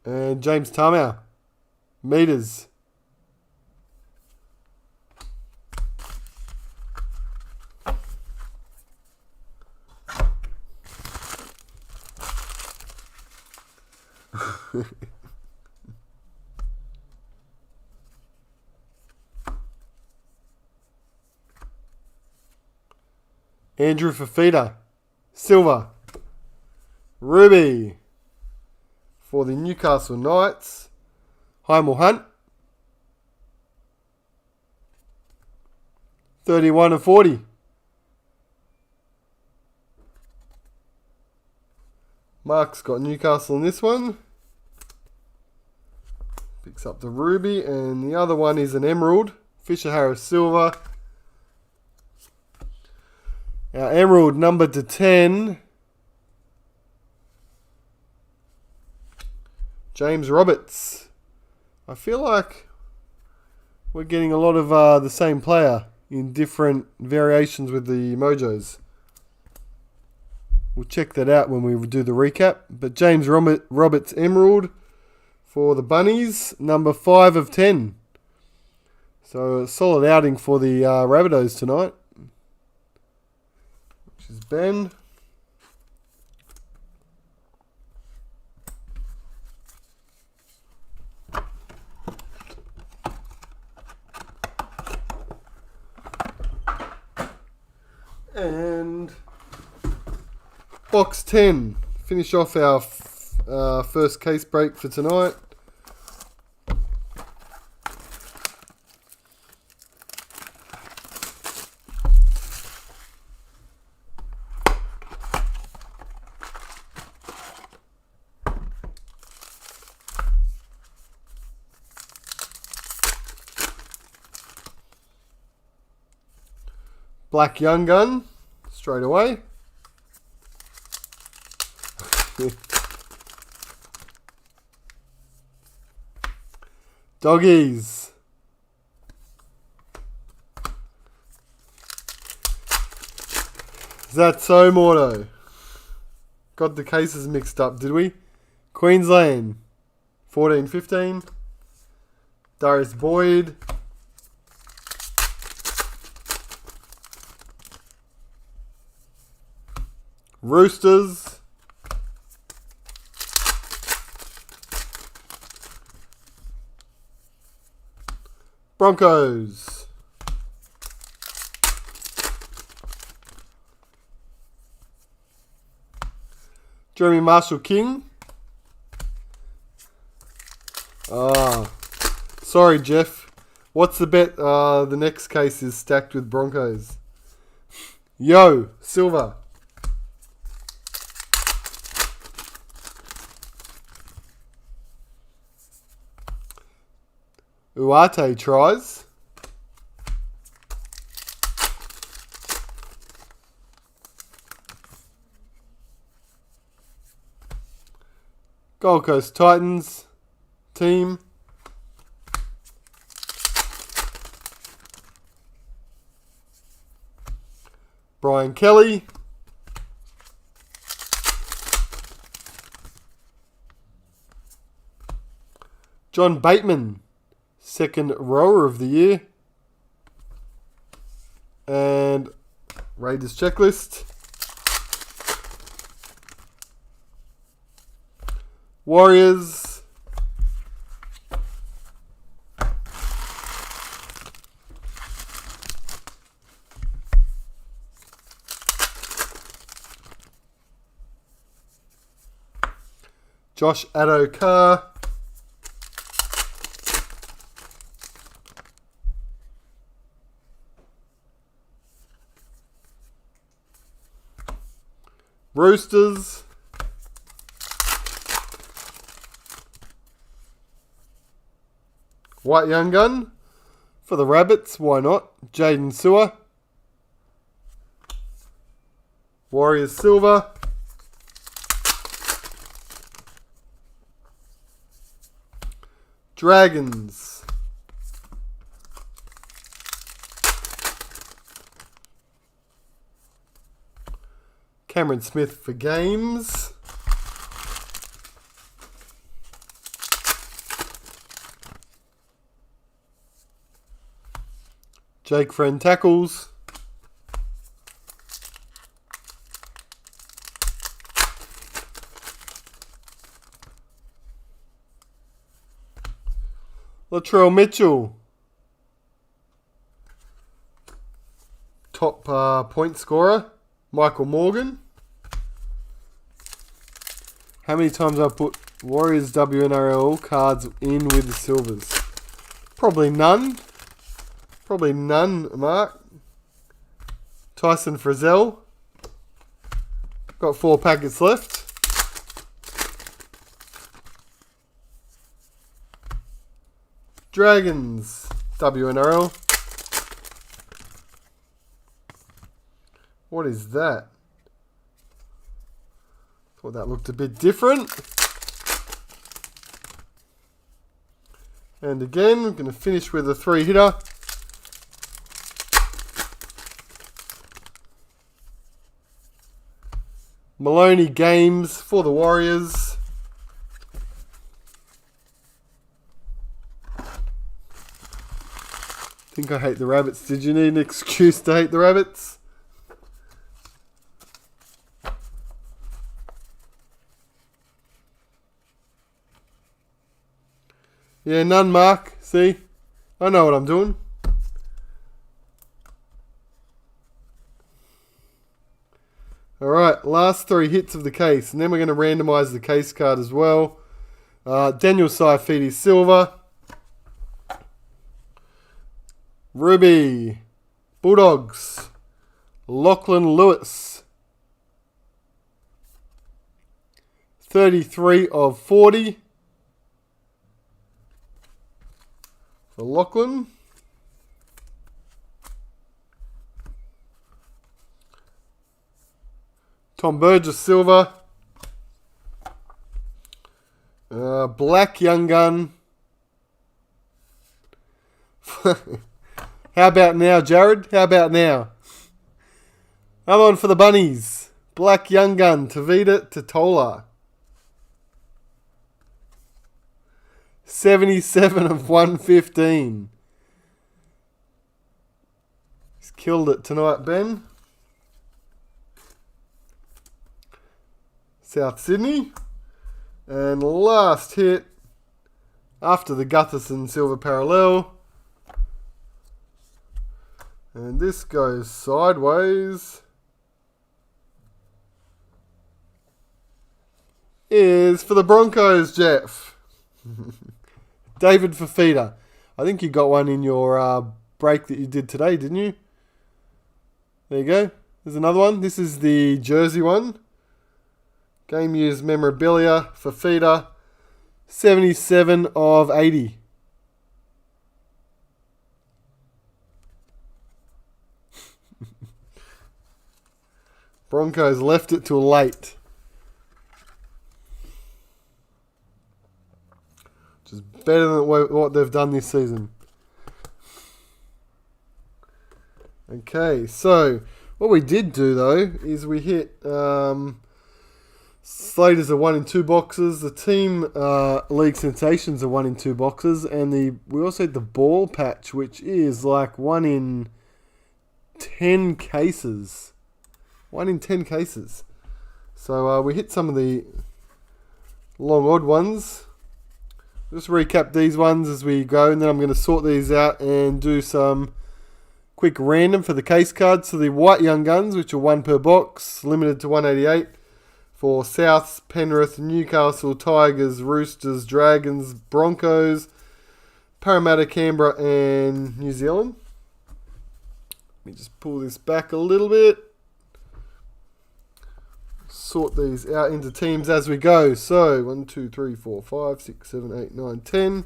And James Tamau. Meters. Andrew Fafita. Silver. Ruby. For the Newcastle Knights. Heimel Hunt. 31 of 40. Mark's got Newcastle in this one. Picks up the Ruby. And the other one is an Emerald. Fisher Harris Silver. Our Emerald numbered to 10. James Roberts. I feel like we're getting a lot of the same player in different variations with the mojos. We'll check that out when we do the recap. But James Roberts Emerald for the Bunnies, number 5 of 10. So a solid outing for the Rabbitohs tonight. Which is Ben. And box 10. Finish off our first case break for tonight. Black Young Gun, straight away. Doggies. Is that so, Mordo? Got the cases mixed up, did we? Queensland, 14-15. Darius Boyd. Roosters. Broncos. Jeremy Marshall King. Sorry, Jeff. What's the bet? The next case is stacked with Broncos. Yo, Silver. Uate tries. Gold Coast Titans team. Brian Kelly. John Bateman. Second rower of the year. And Raiders checklist. Warriors. Josh Addo-Carr. Roosters. White Young Gun. For the Rabbits, why not? Jaden Sewer. Warriors Silver. Dragons. Cameron Smith for games. Jake Friend tackles. Latrell Mitchell. Top point scorer. Michael Morgan. How many times have I put Warriors WNRL cards in with the silvers? Probably none. Probably none, Mark. Tyson Frizzell. Got 4 packets left. Dragons WNRL. What is that? Thought that looked a bit different. And again, we're going to finish with a 3-hitter. Maloney Games for the Warriors. Think I hate the Rabbits. Did you need an excuse to hate the Rabbits? Yeah, none, Mark. See? I know what I'm doing. Alright, last 3 hits of the case. And then we're going to randomise the case card as well. Daniel Saifidi Silver. Ruby. Bulldogs. Lachlan Lewis. 33 of 40. For Lachlan. Tom Burgess Silver. Black Young Gun. How about now, Jared? How about now? Come on for the bunnies. Black Young Gun. Tavita Totola. 77 of 115. He's killed it tonight, Ben. South Sydney. And last hit after the Gutherson Silver Parallel. And this goes sideways. Is for the Broncos, Jeff. David Fafita. I think you got one in your break that you did today, didn't you? There you go. There's another one. This is the jersey one. Game used memorabilia. Fafita. 77 of 80. Broncos left it till late. Which is better than what they've done this season. Okay, so what we did do though is we hit Slaters are 1 in 2 boxes. The team League Sensations are 1 in 2 boxes, and we also had the ball patch, which is like 1 in 10 cases. 1 in 10 cases. So we hit some of the long odd ones. Just recap these ones as we go, and then I'm going to sort these out and do some quick random for the case cards. So the white Young Guns, which are 1 per box, limited to 188 for Souths, Penrith, Newcastle, Tigers, Roosters, Dragons, Broncos, Parramatta, Canberra, and New Zealand. Let me just pull this back a little bit. Sort these out into teams as we go. So 1, 2, 3, 4, 5, 6, 7, 8, 9, 10.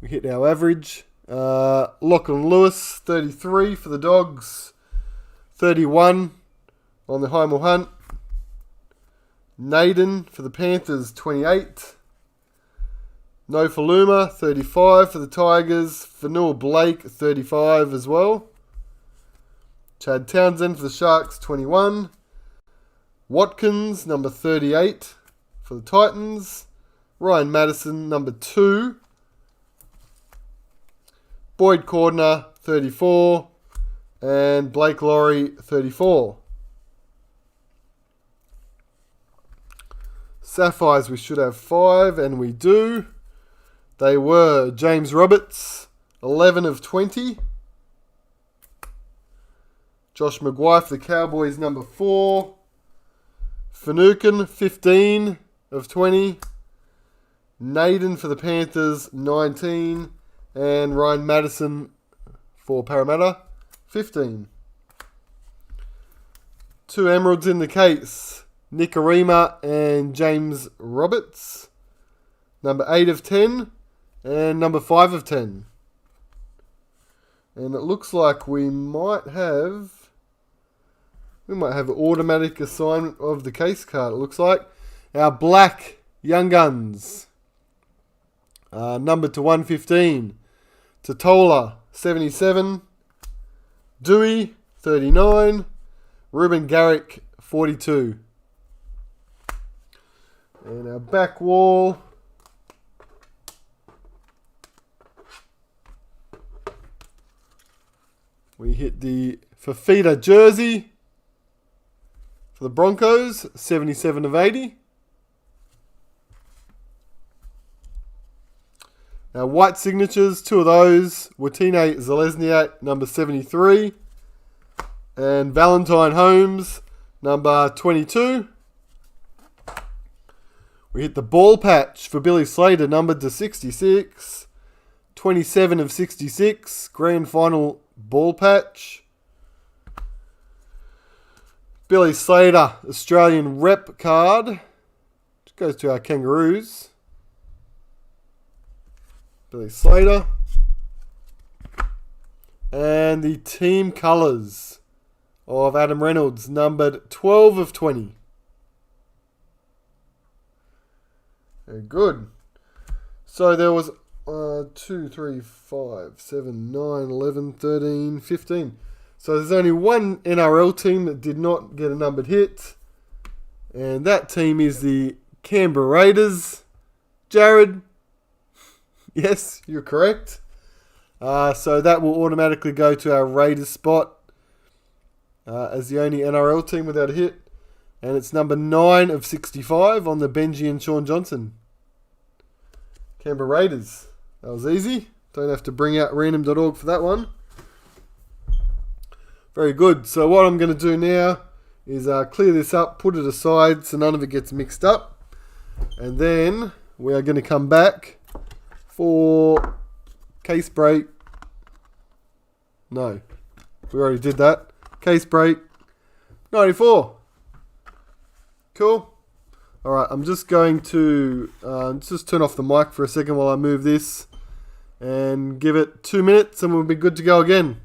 We hit our average. Lachlan Lewis, 33 for the Dogs. 31 on the Heimel Hunt. Naden for the Panthers, 28. Nofaluma, 35 for the Tigers. Fanua Blake, 35 as well. Chad Townsend for the Sharks, 21. Watkins, number 38 for the Titans. Ryan Madison, number 2. Boyd Cordner, 34. And Blake Laurie, 34. Sapphires, we should have 5, and we do. They were James Roberts, 11 of 20. Josh McGuire for the Cowboys, number 4. Finucane, 15 of 20. Naden for the Panthers, 19. And Ryan Madison for Parramatta, 15. 2 emeralds in the case. Nick Arima and James Roberts. Number 8 of 10. And number 5 of 10. And it looks like we might have an automatic assignment of the case card, it looks like. Our black Young Guns. Numbered to 115. Totola, 77. Dewey, 39. Ruben Garrick, 42. And our back wall. We hit the Fafita jersey for the Broncos, 77 of 80. Now, white signatures, 2 of those. Watine Zalesniak, number 73. And Valentine Holmes, number 22. We hit the ball patch for Billy Slater, numbered to 66. 27 of 66. Grand final ball patch. Billy Slater, Australian rep card. Which goes to our Kangaroos. Billy Slater. And the team colours of Adam Reynolds, numbered 12 of 20. Very good. So there was 2, 3, 5, 7, 9, 11, 13, 15. So there's only one NRL team that did not get a numbered hit. And that team is the Canberra Raiders. Jared, yes, you're correct. So that will automatically go to our Raiders spot as the only NRL team without a hit. And it's number 9 of 65 on the Benji and Sean Johnson. Canberra Raiders. That was easy. Don't have to bring out random.org for that one. Very good. So what I'm going to do now is clear this up, put it aside so none of it gets mixed up. And then we are going to come back for case break. No, we already did that. Case break 94. Cool. Alright, I'm just going to just turn off the mic for a second while I move this and give it 2 minutes and we'll be good to go again.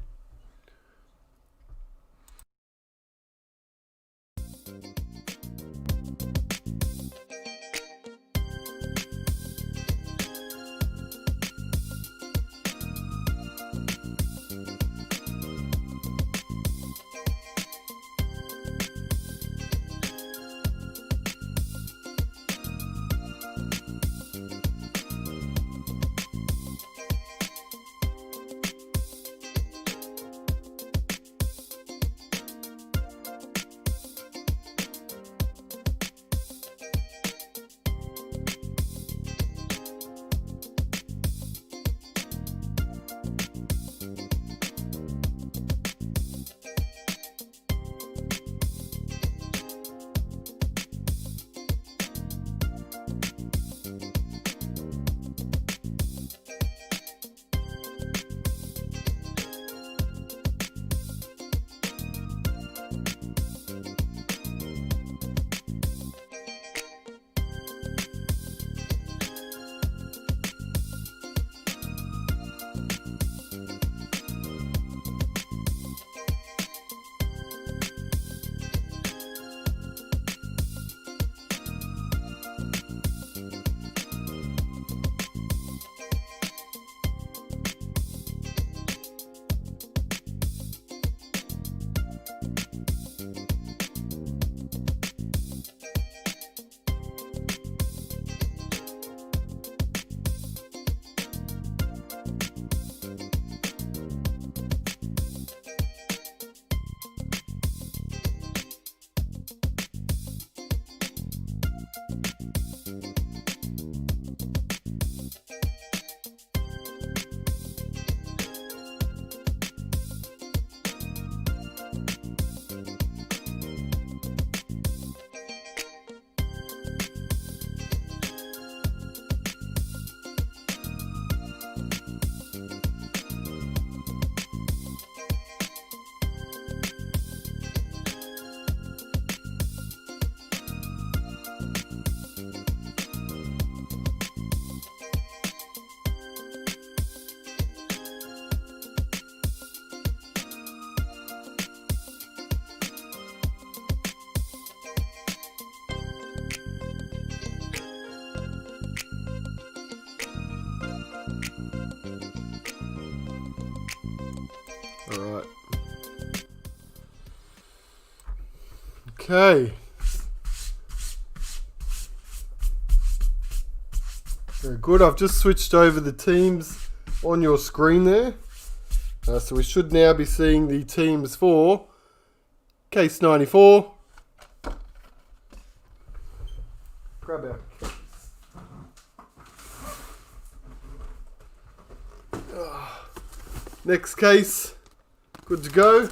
Alright. Okay. Very good. I've just switched over the teams on your screen there. So we should now be seeing the teams for case 94. Grab our case. Next case. Good to go.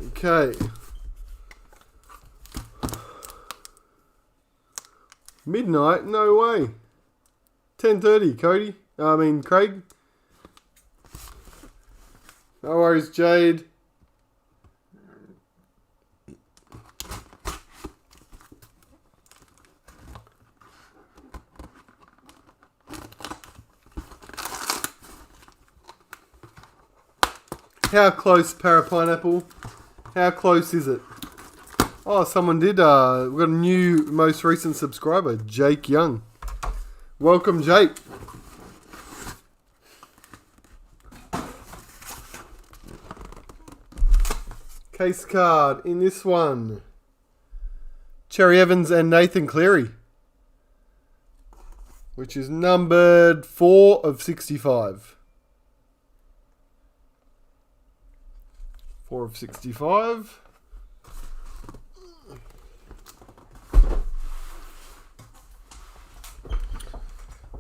Okay. Midnight? No way. 10:30, Cody. Craig. No worries, Jade. How close, Para Pineapple? How close is it? Oh, someone did. We've got a new, most recent subscriber, Jake Young. Welcome, Jake. Case card in this one. Cherry Evans and Nathan Cleary, which is numbered 4 of 65. 4 of 65.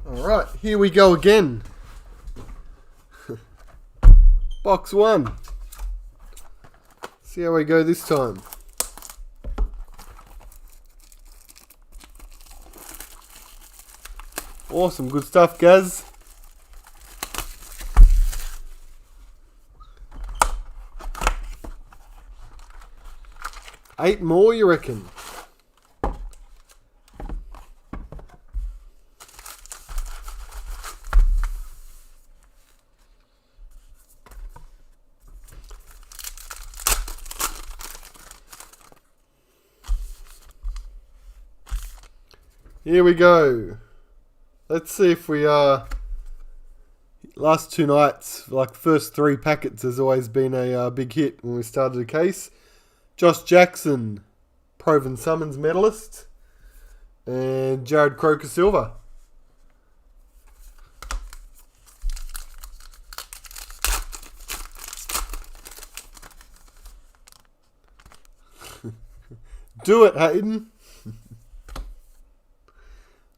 Alright, here we go again. Box 1. See how we go this time. Awesome, good stuff, Gaz. Eight more, you reckon? Here we go. Let's see if we last 2 nights, like the first 3 packets has always been a big hit when we started a case. Josh Jackson, Proven Summons medalist, and Jared Croker Silver. Do it, Hayden.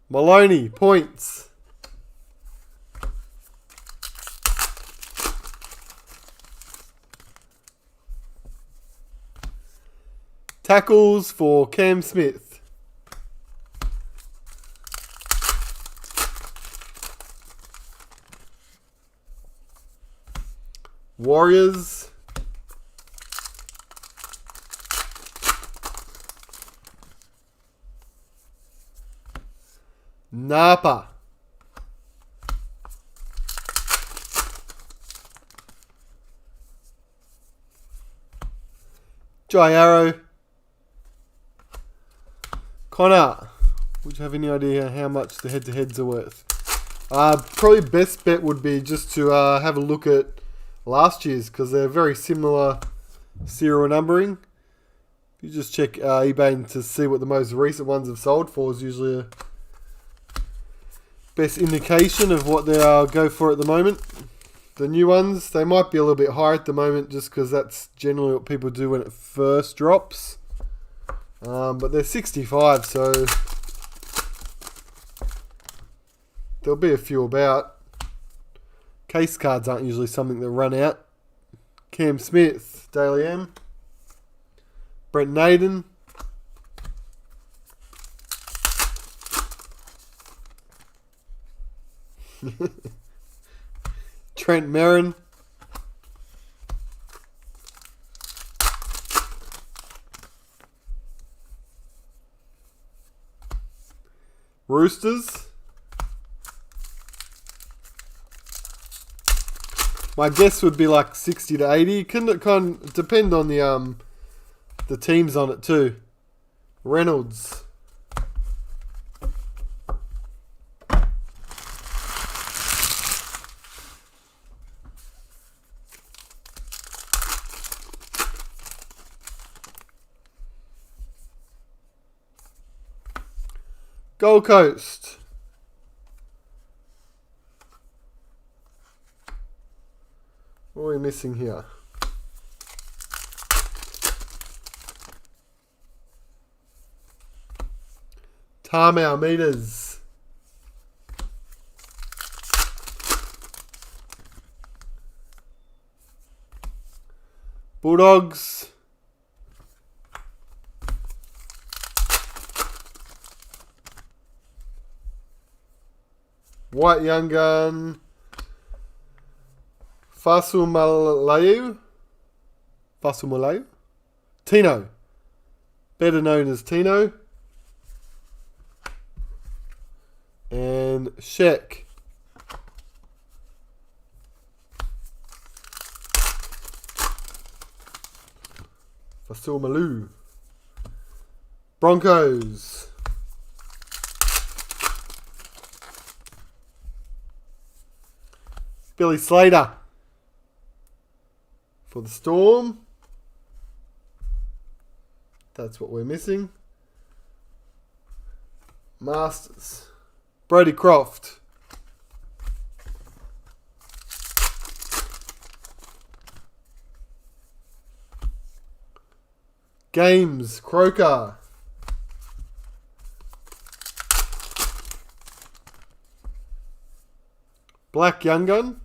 Maloney, points. Tackles for Cam Smith. Warriors. Napa. Jai Arrow. Connor, would you have any idea how much the head-to-heads are worth? Probably best bet would be just to have a look at last year's, because they're very similar serial numbering. If you just check eBay to see what the most recent ones have sold for is usually a best indication of what they go for at the moment. The new ones, they might be a little bit higher at the moment just because that's generally what people do when it first drops. But they're 65, so there'll be a few about. Case cards aren't usually something that run out. Cam Smith, Daily M. Brent Naden. Trent Merrin. Roosters. My guess would be like 60 to 80. Can depend on the teams on it too. Reynolds. Gold Coast. What are we missing here? Tarmow meters. Bulldogs. White Young Gun. Fasumalayu. Tino. Better known as Tino. And Shek. Fasumalu. Broncos. Billy Slater for the Storm. That's what we're missing. Masters. Brody Croft. Games. Croker. Black Young Gun.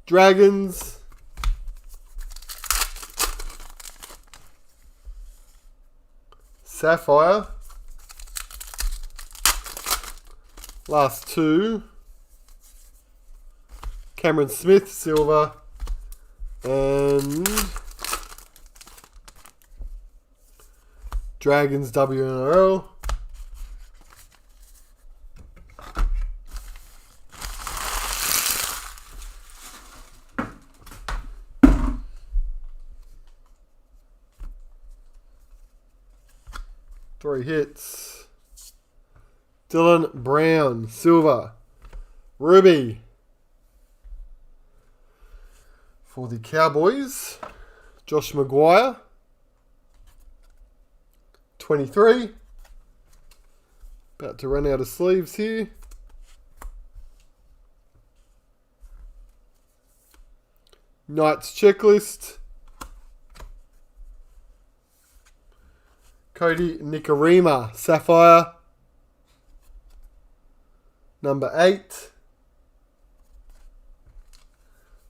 Dragons. Sapphire. Last two. Cameron Smith, silver. And Dragons WNRL. Three hits. Dylan Brown, silver. Ruby for the Cowboys. Josh Maguire, 23. About to run out of sleeves here. Knights checklist. Cody Nikarima, Sapphire. Number 8.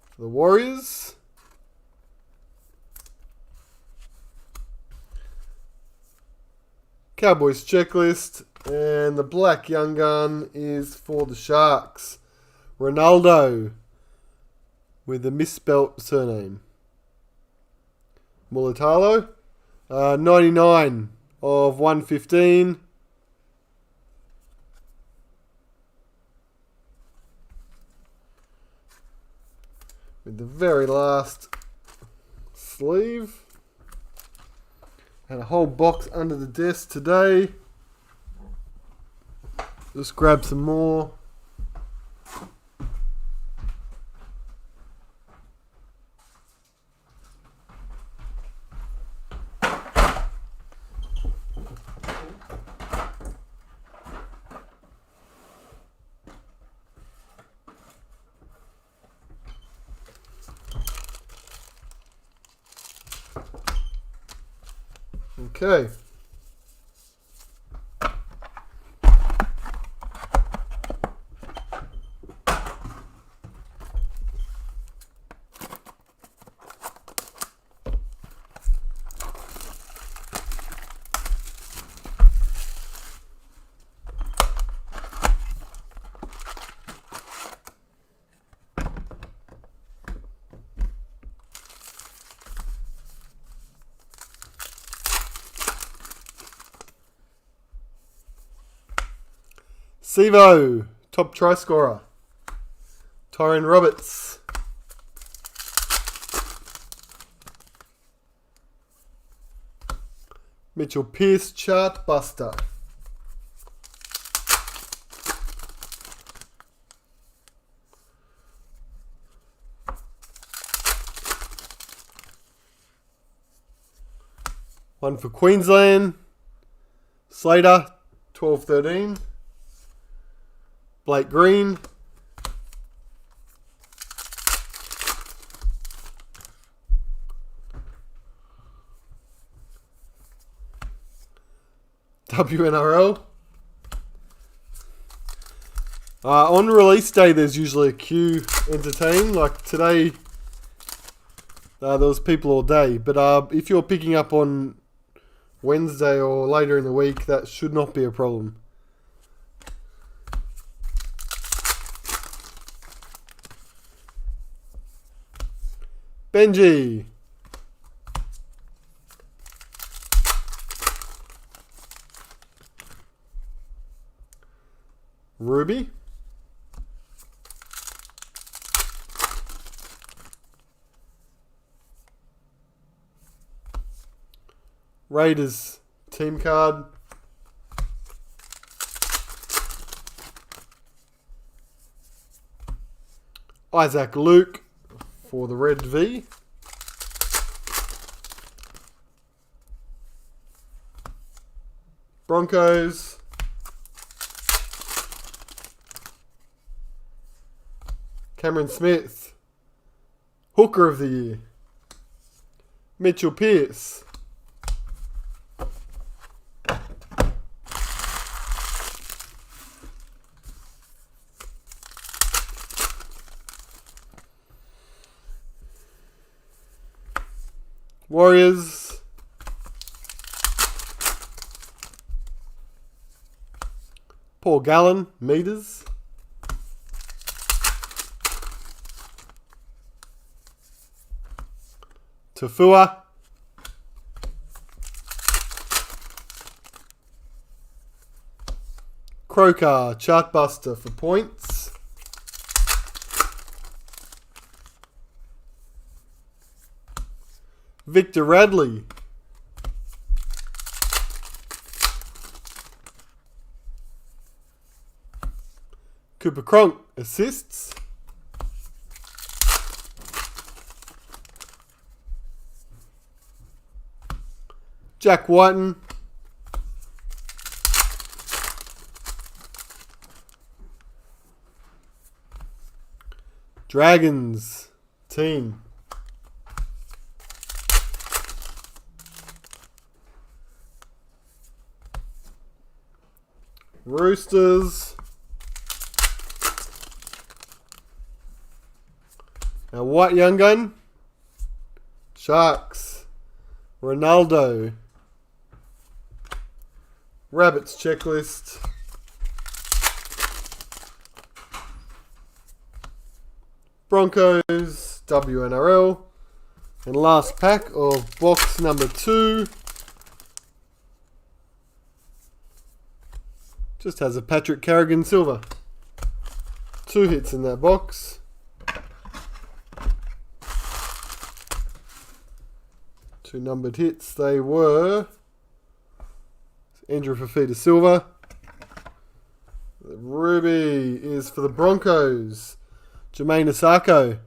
For the Warriors. Cowboys checklist. And the Black Young Gun is for the Sharks. Ronaldo with a misspelt surname. Mulatalo. 99 of 115. With the very last sleeve. Had a whole box under the desk today. Just grab some more. Okay. Sevo, top try scorer. Tyrone Roberts. Mitchell Pearce, chart buster. One for Queensland. Slater, 12-13. Blake Green. WNRL. On release day, there's usually a queue entertain. Like today, there was people all day. But if you're picking up on Wednesday or later in the week, that should not be a problem. Benji. Ruby. Raiders team card. Isaac Luke for the Red V. Broncos. Cameron Smith, Hooker of the Year. Mitchell Pearce. Warriors. Paul Gallen, meters. Tafua. Croker, Chartbuster for points. Victor Radley. Cooper Cronk, assists. Jack Whiten. Dragons team. Roosters. Now White Young Gun. Sharks. Ronaldo. Rabbits checklist. Broncos, WNRL. And last pack of box number 2. Just has a Patrick Carrigan silver. 2 hits in that box. Two numbered hits. They were Andrew Fafita silver. The ruby is for the Broncos. Jermaine Asako.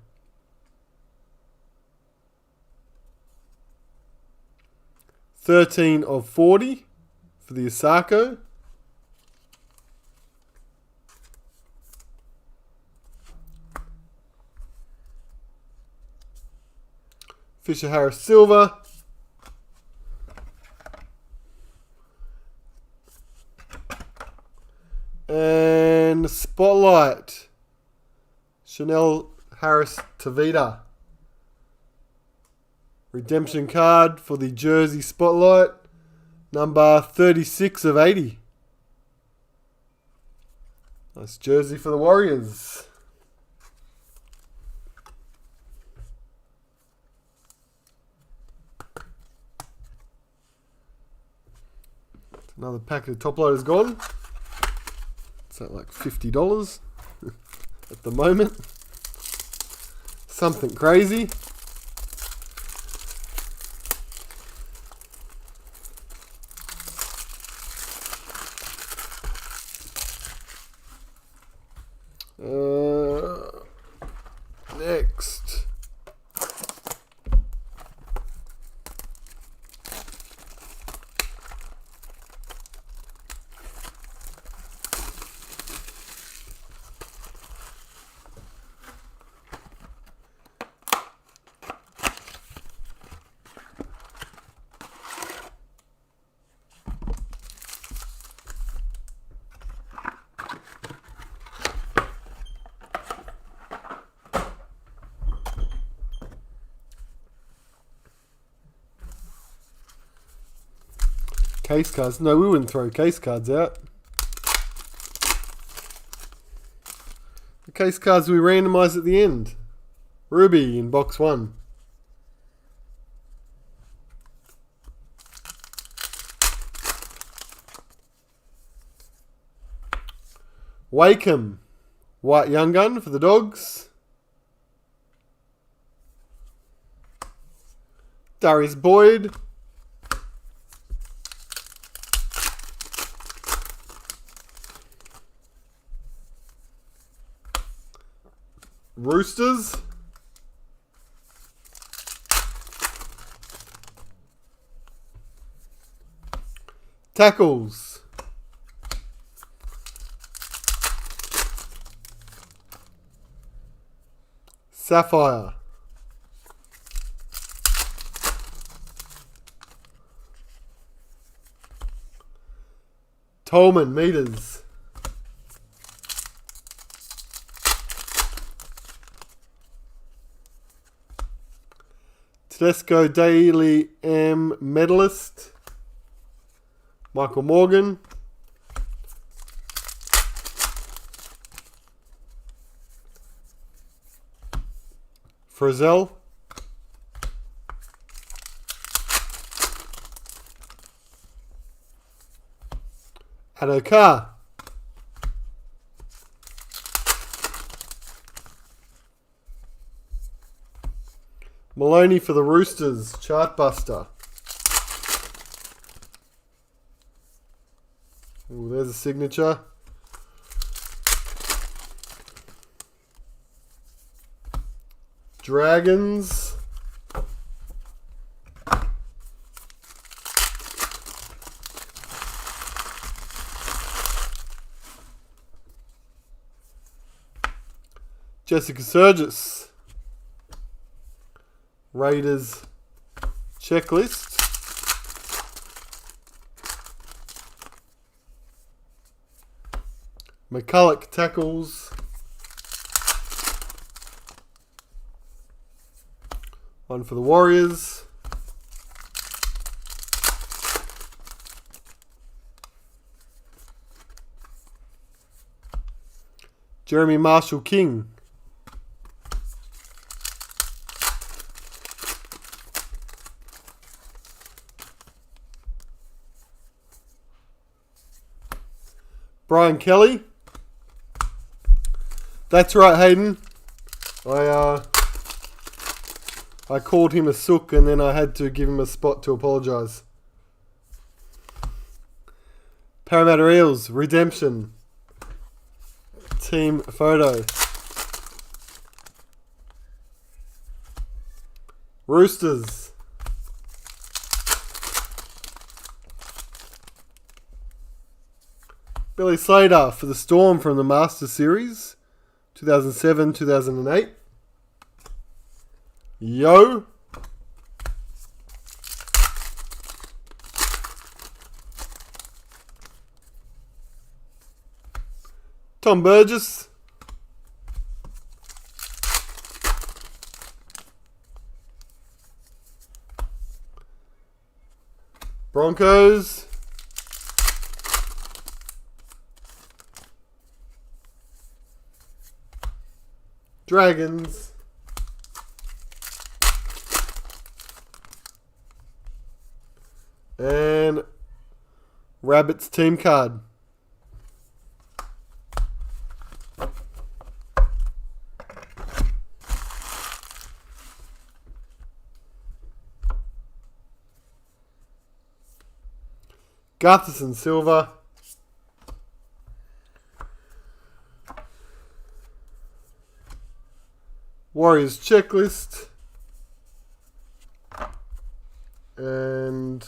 $13 of $40 for the Asako. Fisher Harris silver. And Spotlight. Chanel Harris Tavita. Redemption card for the Jersey Spotlight. Number 36 of 80. Nice jersey for the Warriors. Another pack of top loaders gone. It's at like $50 at the moment. Something crazy. Next. Case cards. No, we wouldn't throw case cards out. The case cards we randomise at the end. Ruby in box 1. Wakeham. White Young Gun for the Dogs. Darius Boyd. Roosters. Tackles. Sapphire. Tolman meters. Tedesco Daily M medalist. Michael Morgan. Frizzell. Adokar. Maloney for the Roosters, Chartbuster. Ooh, there's a signature. Dragons. Jessica Surgis. Raiders checklist. McCulloch tackles. One for the Warriors. Jeremy Marshall King. Brian Kelly. That's right, Hayden. I called him a sook and then I had to give him a spot to apologise. Parramatta Eels, redemption. Team photo. Roosters. Billy Slater for the Storm from the Master Series, 2007-2008. Yo. Tom Burgess. Broncos. Dragons. And Rabbits team card. Gutherson silver. Warriors checklist. And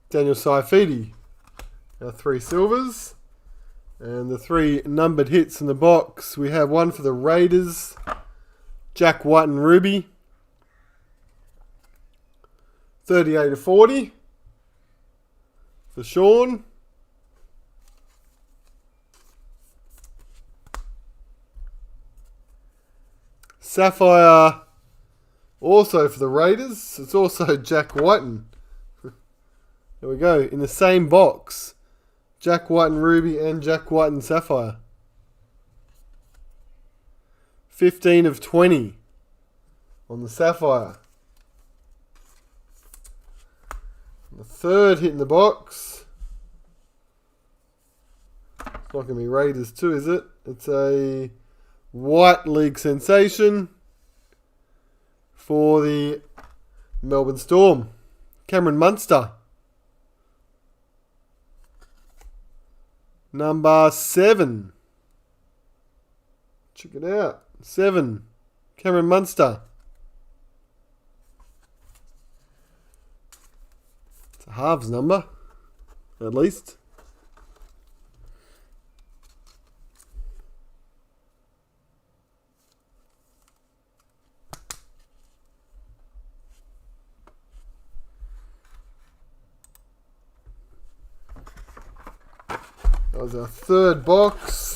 Daniel Saifidi. Our 3 silvers. And the 3 numbered hits in the box. We have one for the Raiders. Jack White and Ruby. 38/40. For Sean. Sapphire, also for the Raiders. It's also Jack Whiten. There we go. In the same box. Jack White and Ruby and Jack White and Sapphire. 15 of 20 on the Sapphire. The third hit in the box. It's not going to be Raiders too, is it? It's a White League sensation for the Melbourne Storm. Cameron Munster. Number 7. Check it out. 7. Cameron Munster. It's a halves number, at least. That was our third box.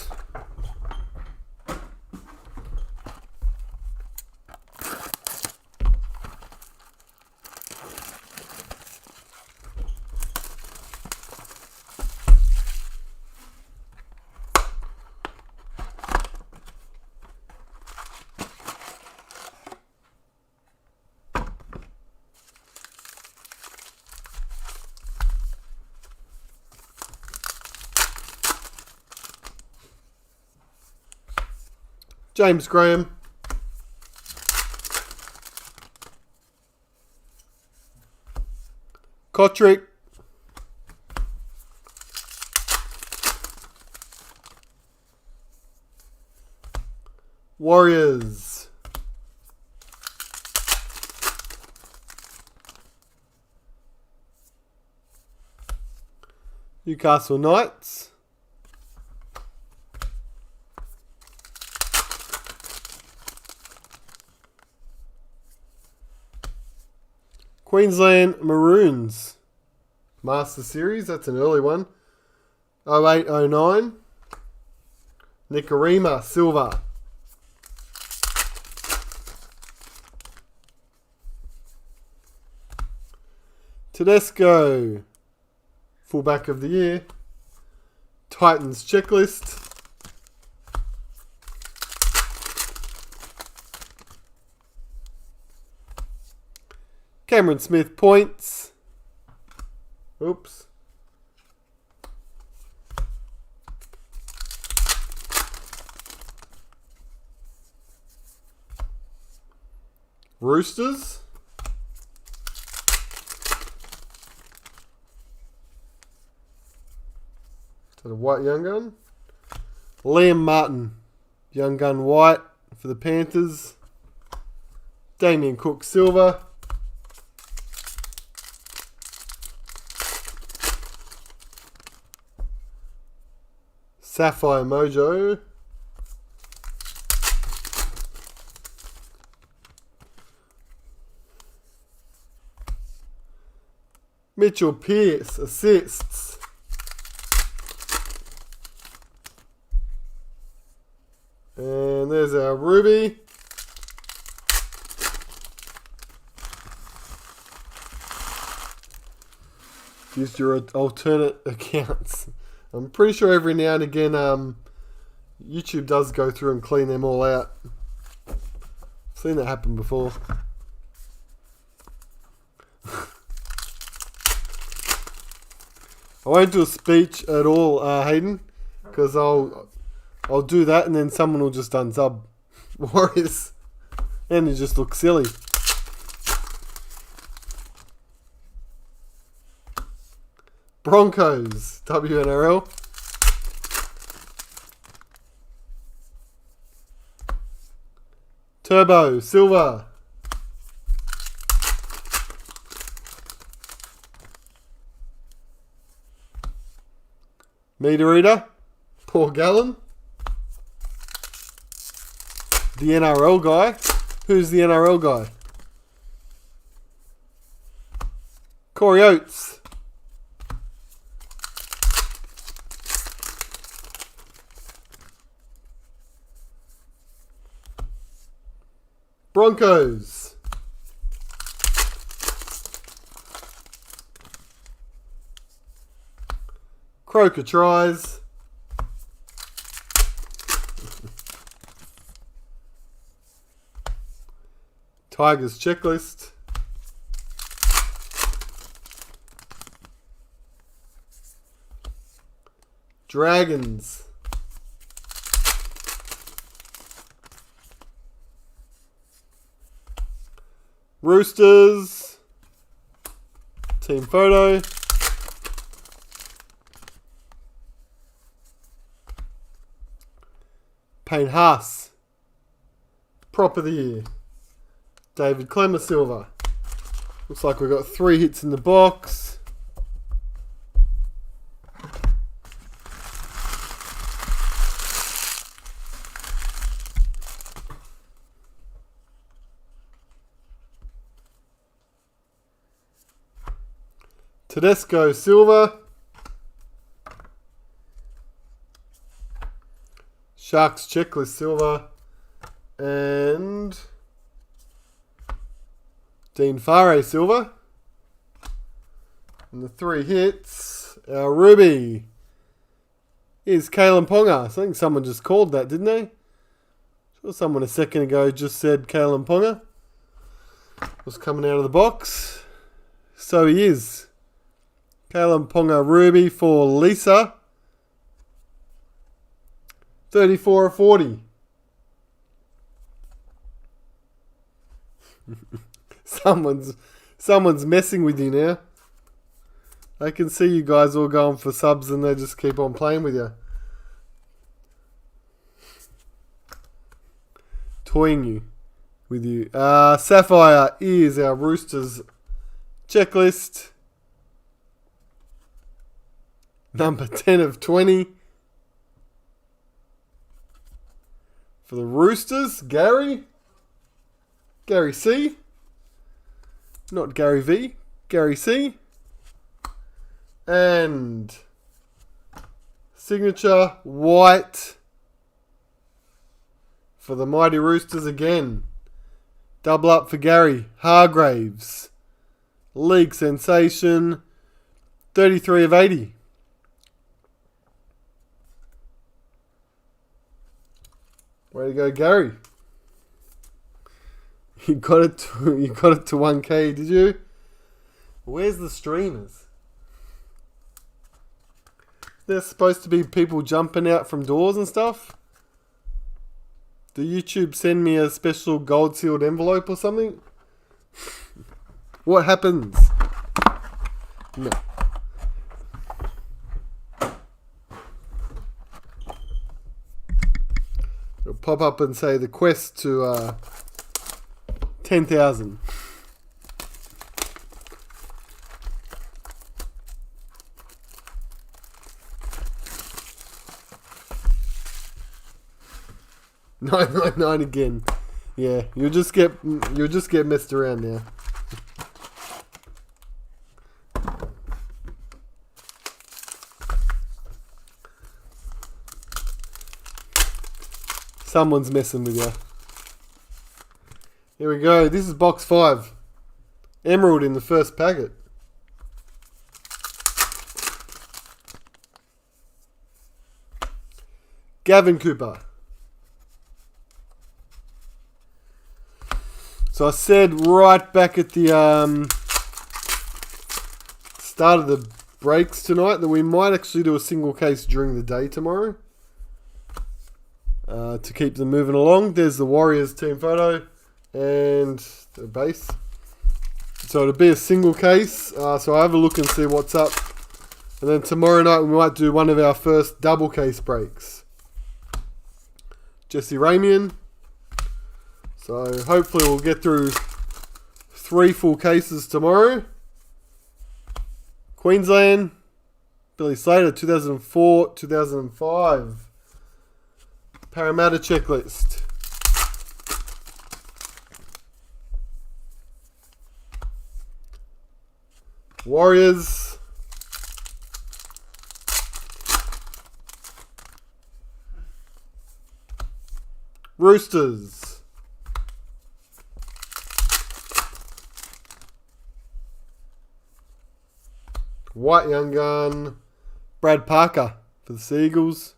James Graham. Kotrick. Warriors. Newcastle Knights. Queensland Maroons. Master Series, that's an early one. 08-09. Nicarima Silver. Tedesco, fullback of the year. Titans checklist. Cameron Smith points. Oops. Roosters. To the White Young Gun. Liam Martin, Young Gun White for the Panthers. Damien Cook Silver. Sapphire Mojo. Mitchell Pearce assists. And there's our Ruby. Used your alternate accounts. I'm pretty sure every now and again YouTube does go through and clean them all out. I've seen that happen before. I won't do a speech at all, Hayden, because I'll do that and then someone will just unsub Warriors and it just looks silly. Broncos, WNRL. Turbo, Silver. Meter Eater, Paul Gallen. The NRL guy. Who's the NRL guy? Corey Oates. Broncos. Croker tries. Tigers checklist. Dragons. Roosters. Team photo. Payne Haas. Prop of the year. David Clemmer Silver. Looks like we've got 3 hits in the box. Tedesco Silver. Sharks checklist silver. And Dean Farre silver. And the 3 hits. Our Ruby is Kalen Ponga. I think someone just called that, didn't they? Sure, someone a second ago just said Kalen Ponga was coming out of the box. So he is. Kalen Ponga Ruby for Lisa. 34 of 40. Someone's messing with you now. I can see you guys all going for subs and they just keep on playing with you. Toying you with you. Sapphire is our Roosters checklist. Number 10 of 20. For the Roosters, Gary C. Not Gary V. Gary C. And signature white for the Mighty Roosters again. Double up for Gary Hargraves. League sensation. 33 of 80. Way to go, Gary. You got it to 1K, did you? Where's the streamers? There's supposed to be people jumping out from doors and stuff. Did YouTube send me a special gold sealed envelope or something? What happens? No. It'll pop up and say the quest to 10,000. $9.99 again. Yeah, you'll just get messed around now. Someone's messing with you. Here we go. This is box 5. Emerald in the first packet. Gavin Cooper. So I said right back at the start of the breaks tonight that we might actually do a single case during the day tomorrow. To keep them moving along. There's the Warriors team photo and the base. So it'll be a single case. So I'll have a look and see what's up. And then tomorrow night we might do one of our first double case breaks. Jesse Ramian. So hopefully we'll get through 3 full cases tomorrow. Queensland. Billy Slater, 2004, 2005. Parramatta checklist. Warriors. Roosters. White Young Gun. Brad Parker for the Seagulls.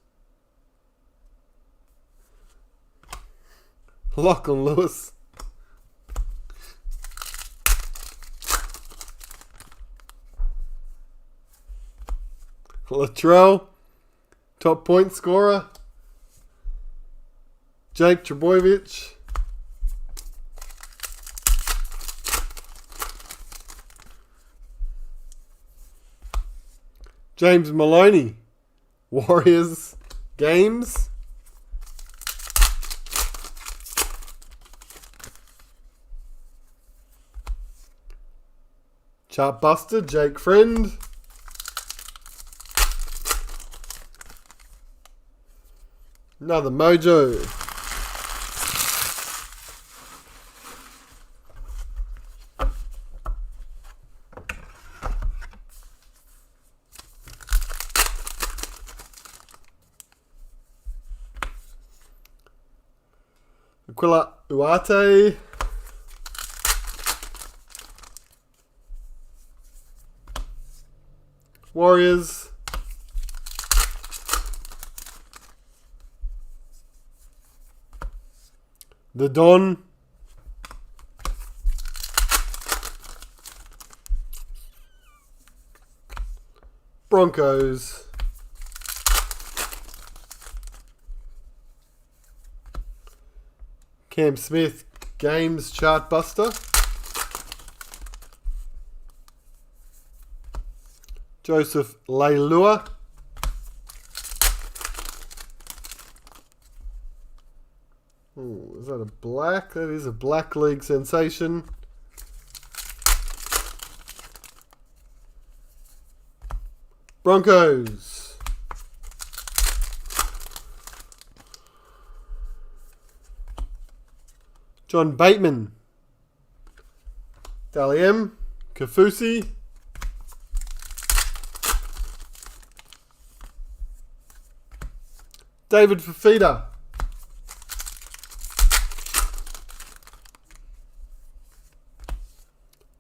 Lachlan Lewis. Latrell, top point scorer. Jake Trbojevic. James Maloney, Warriors games. Chartbuster, Jake Friend. Another Mojo. Aquila Uate. Warriors. The Don. Broncos. Cam Smith, Games Chartbuster. Joseph Leilua. Ooh, is that a black? That is a black league sensation. Broncos. John Bateman. Dally M. Kafusi. David Fafita.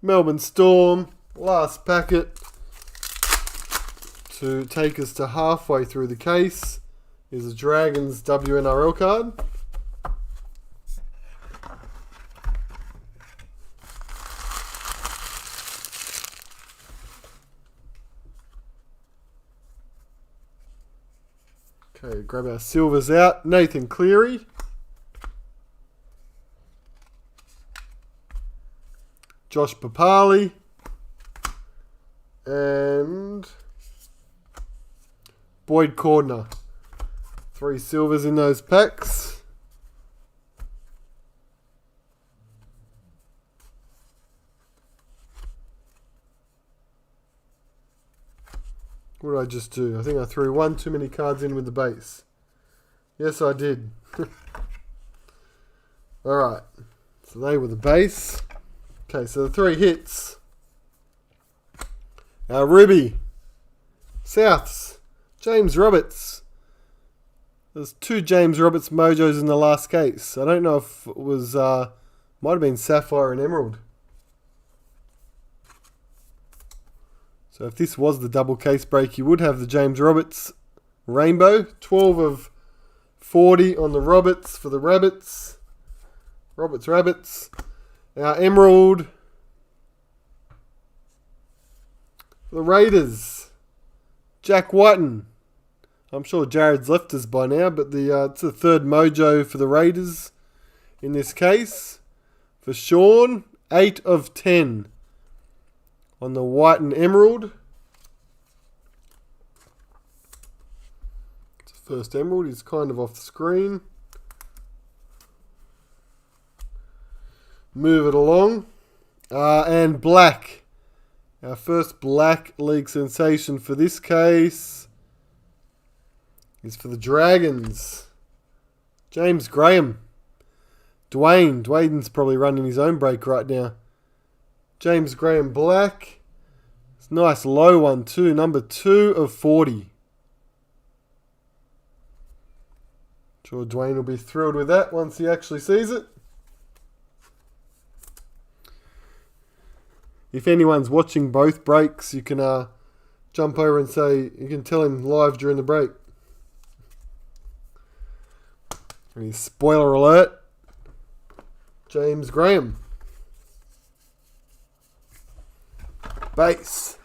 Melbourne Storm. Last packet to take us to halfway through the case is a Dragons WNRL card. Okay, grab our silvers out. Nathan Cleary. Josh Papali. And Boyd Cordner. 3 silvers in those packs. What did I just do? I think I threw one too many cards in with the base. Yes, I did. Alright. So they were the base. Okay, so the 3 hits. Our Ruby. Souths. James Roberts. There's 2 James Roberts mojos in the last case. I don't know if it was... might have been Sapphire and Emerald. So if this was the double case break, you would have the James Roberts Rainbow. 12 of 40 on the Roberts for the Rabbits. Roberts Rabbits. Our Emerald for the Raiders. Jack Whiten. I'm sure Jared's left us by now, but it's the 3rd mojo for the Raiders in this case. For Sean, 8 of 10. On the white and emerald. It's the first emerald. He's kind of off the screen. Move it along. And black. Our first black league sensation for this case is for the Dragons. James Graham. Dwayne's probably running his own break right now. James Graham black. It's a nice low one too. Number 2 of 40. Sure Dwayne will be thrilled with that once he actually sees it. If anyone's watching both breaks, you can jump over and say, you can tell him live during the break. Spoiler alert, James Graham. Base.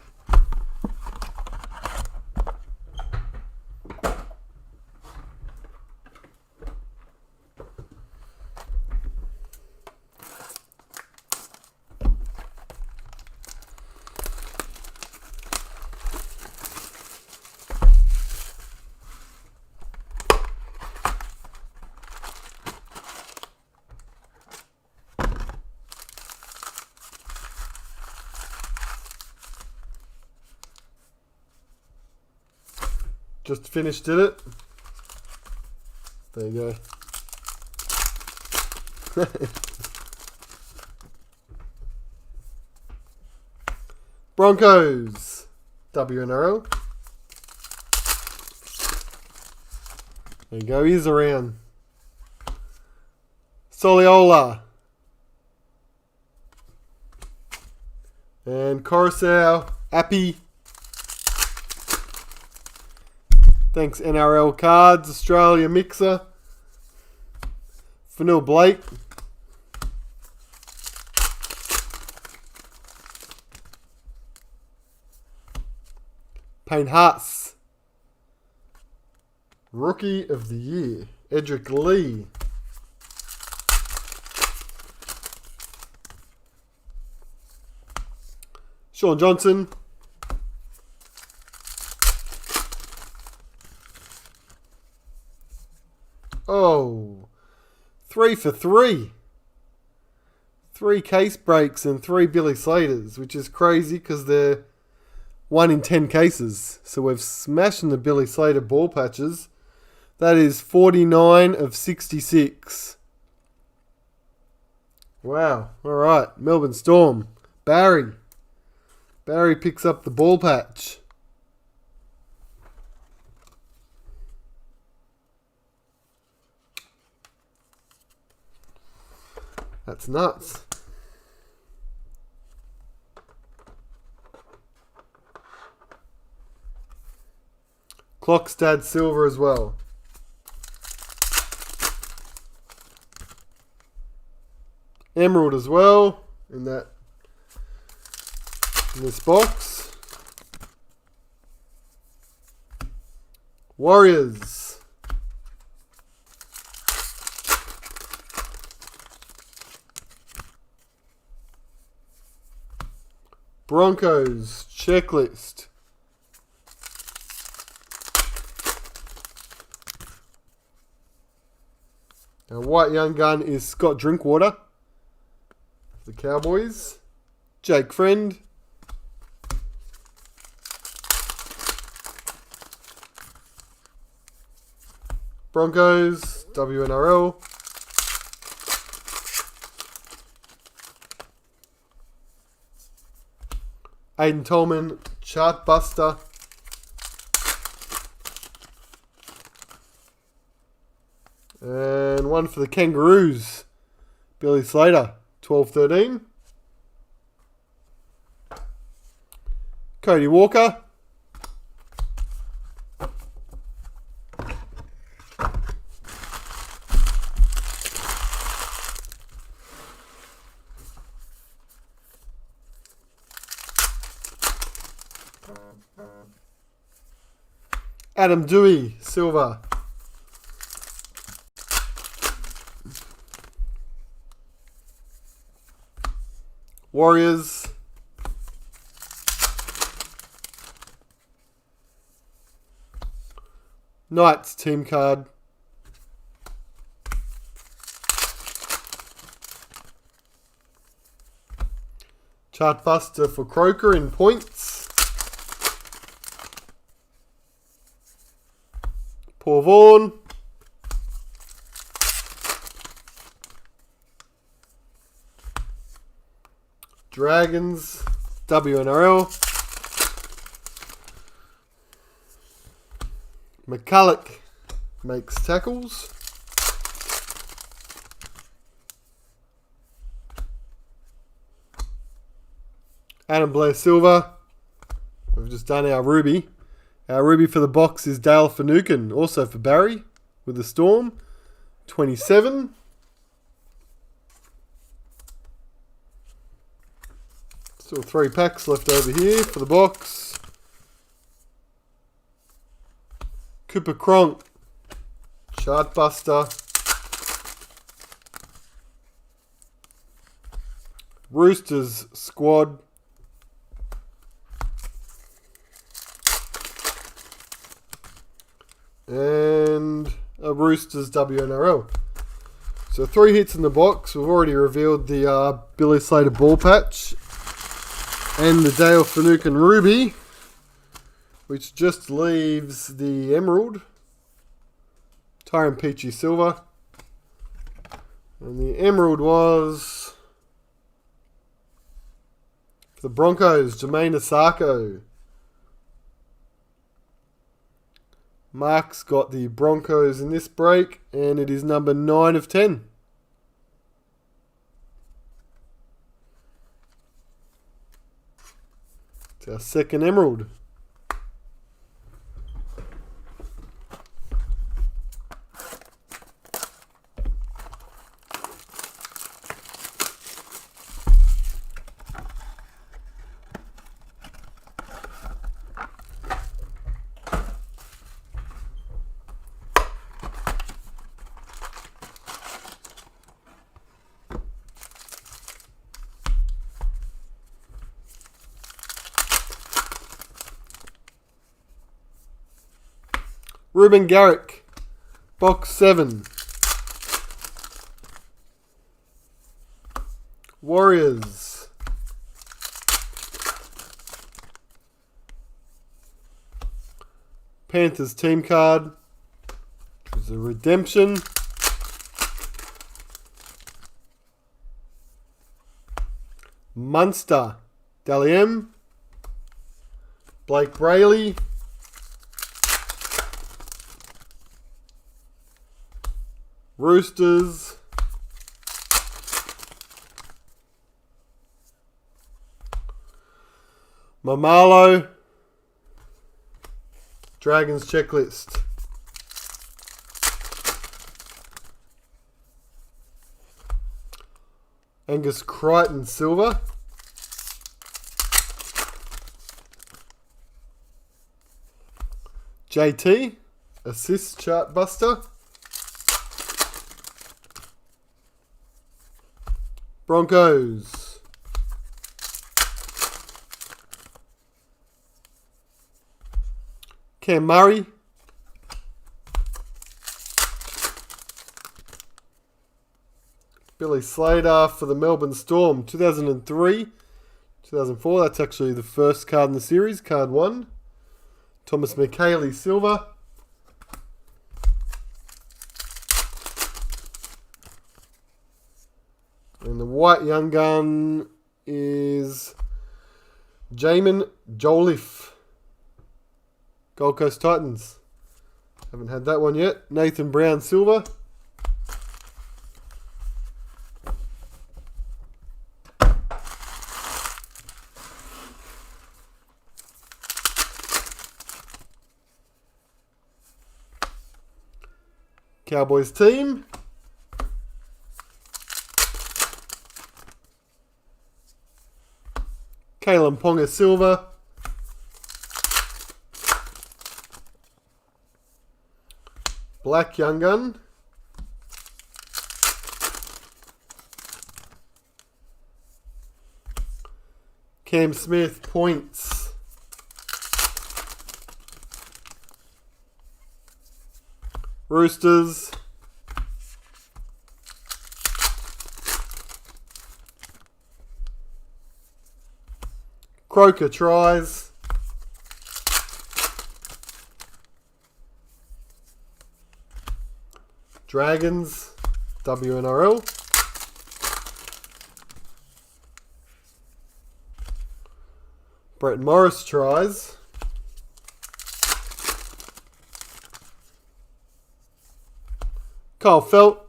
Just finished, did it? There you go. Broncos. WNRL. There you go, he's around. Soliola. And Coruscant. Appy. Thanks NRL Cards, Australia Mixer, Fanil Blake, Payne Haas, Rookie of the Year, Edric Lee, Sean Johnson, oh, 3 for 3. 3 case breaks and 3 Billy Slaters, which is crazy because they're 1 in 10 cases. So we've smashed the Billy Slater ball patches. That is 49 of 66. Wow. All right. Melbourne Storm. Barry. Barry picks up the ball patch. That's nuts. Clockstad silver as well. Emerald as well in this box. Warriors. Broncos checklist. Now, white young gun is Scott Drinkwater. The Cowboys. Jake Friend. Broncos. WNRL. Aiden Tolman, Chartbuster. And one for the Kangaroos, Billy Slater, 12-13. Cody Walker. Adam Dewey, silver. Warriors. Knights team card. Chartbuster for Croker in points. Paul Vaughan. Dragons. WNRL. McCulloch makes tackles. Adam Blair Silver of we've just done our Ruby. Our Ruby for the box is Dale Finucane, also for Barry, with the Storm. 27. Still 3 packs left over here for the box. Cooper Cronk, Chartbuster. Roosters squad. And a Roosters WNRL. So 3 hits in the box. We've already revealed the Billy Slater ball patch and the Dale Finucane Ruby, which just leaves the Emerald, Tyrone Peachy Silver, and the Emerald was for the Broncos, Jermaine Asako. Mark's got the Broncos in this break, and it is number 9 of 10. It's our second Emerald. Ruben Garrick, box 7. Warriors. Panthers team card, which is a redemption. Munster, Dally M. Blake Brayley. Roosters. Mamalo. Dragons checklist. Angus Crichton silver. JT. Assist chart buster. Broncos. Cam Murray. Billy Slater for the Melbourne Storm, 2003, 2004. That's actually the first card in the series, card 1. Thomas McHaley silver. And the white young gun is Jamin Jolliffe, Gold Coast Titans. Haven't had that one yet. Nathan Brown silver. Cowboys team. Kalen Ponga silver. Black young gun. Cam Smith points. Roosters. Croker tries. Dragons, WNRL. Brett Morris tries. Kyle Felt.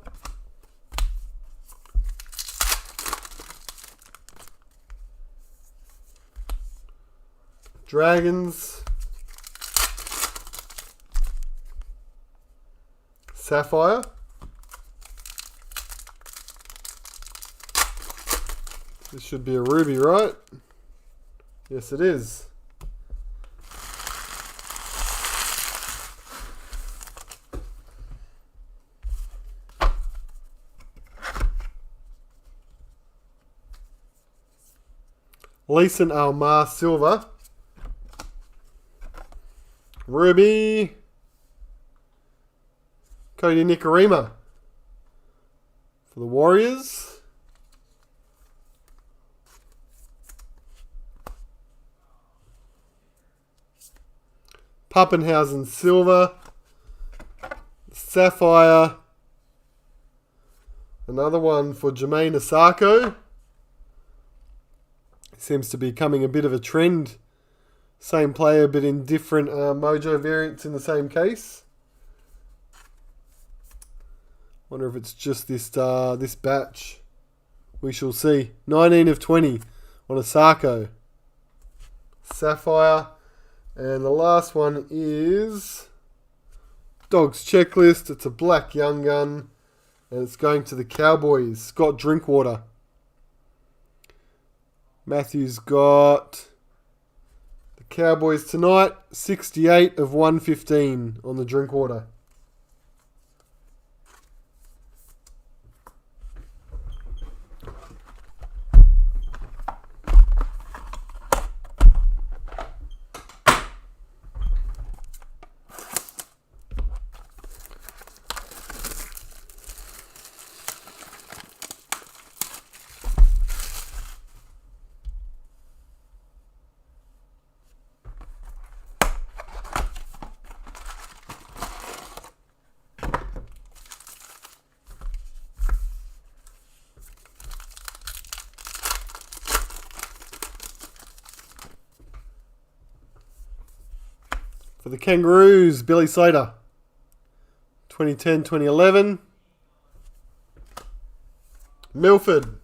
Dragons. Sapphire. This should be a ruby, right? Yes, it is. Leeson Almar Silver. Ruby. Cody Nikorima for the Warriors. Pappenhausen Silver. Sapphire. Another one for Jermaine Asako. Seems to be becoming a bit of a trend. Same player, but in different mojo variants in the same case. Wonder if it's just this this batch. We shall see. 19 of 20 on Asako. Sapphire. And the last one is Dog's Checklist. It's a black young gun. And it's going to the Cowboys. Scott Drinkwater. Matthew's got the Cowboys tonight. 68 of 115 on the Drinkwater. For the Kangaroos, Billy Slater. 2010-2011. Milford.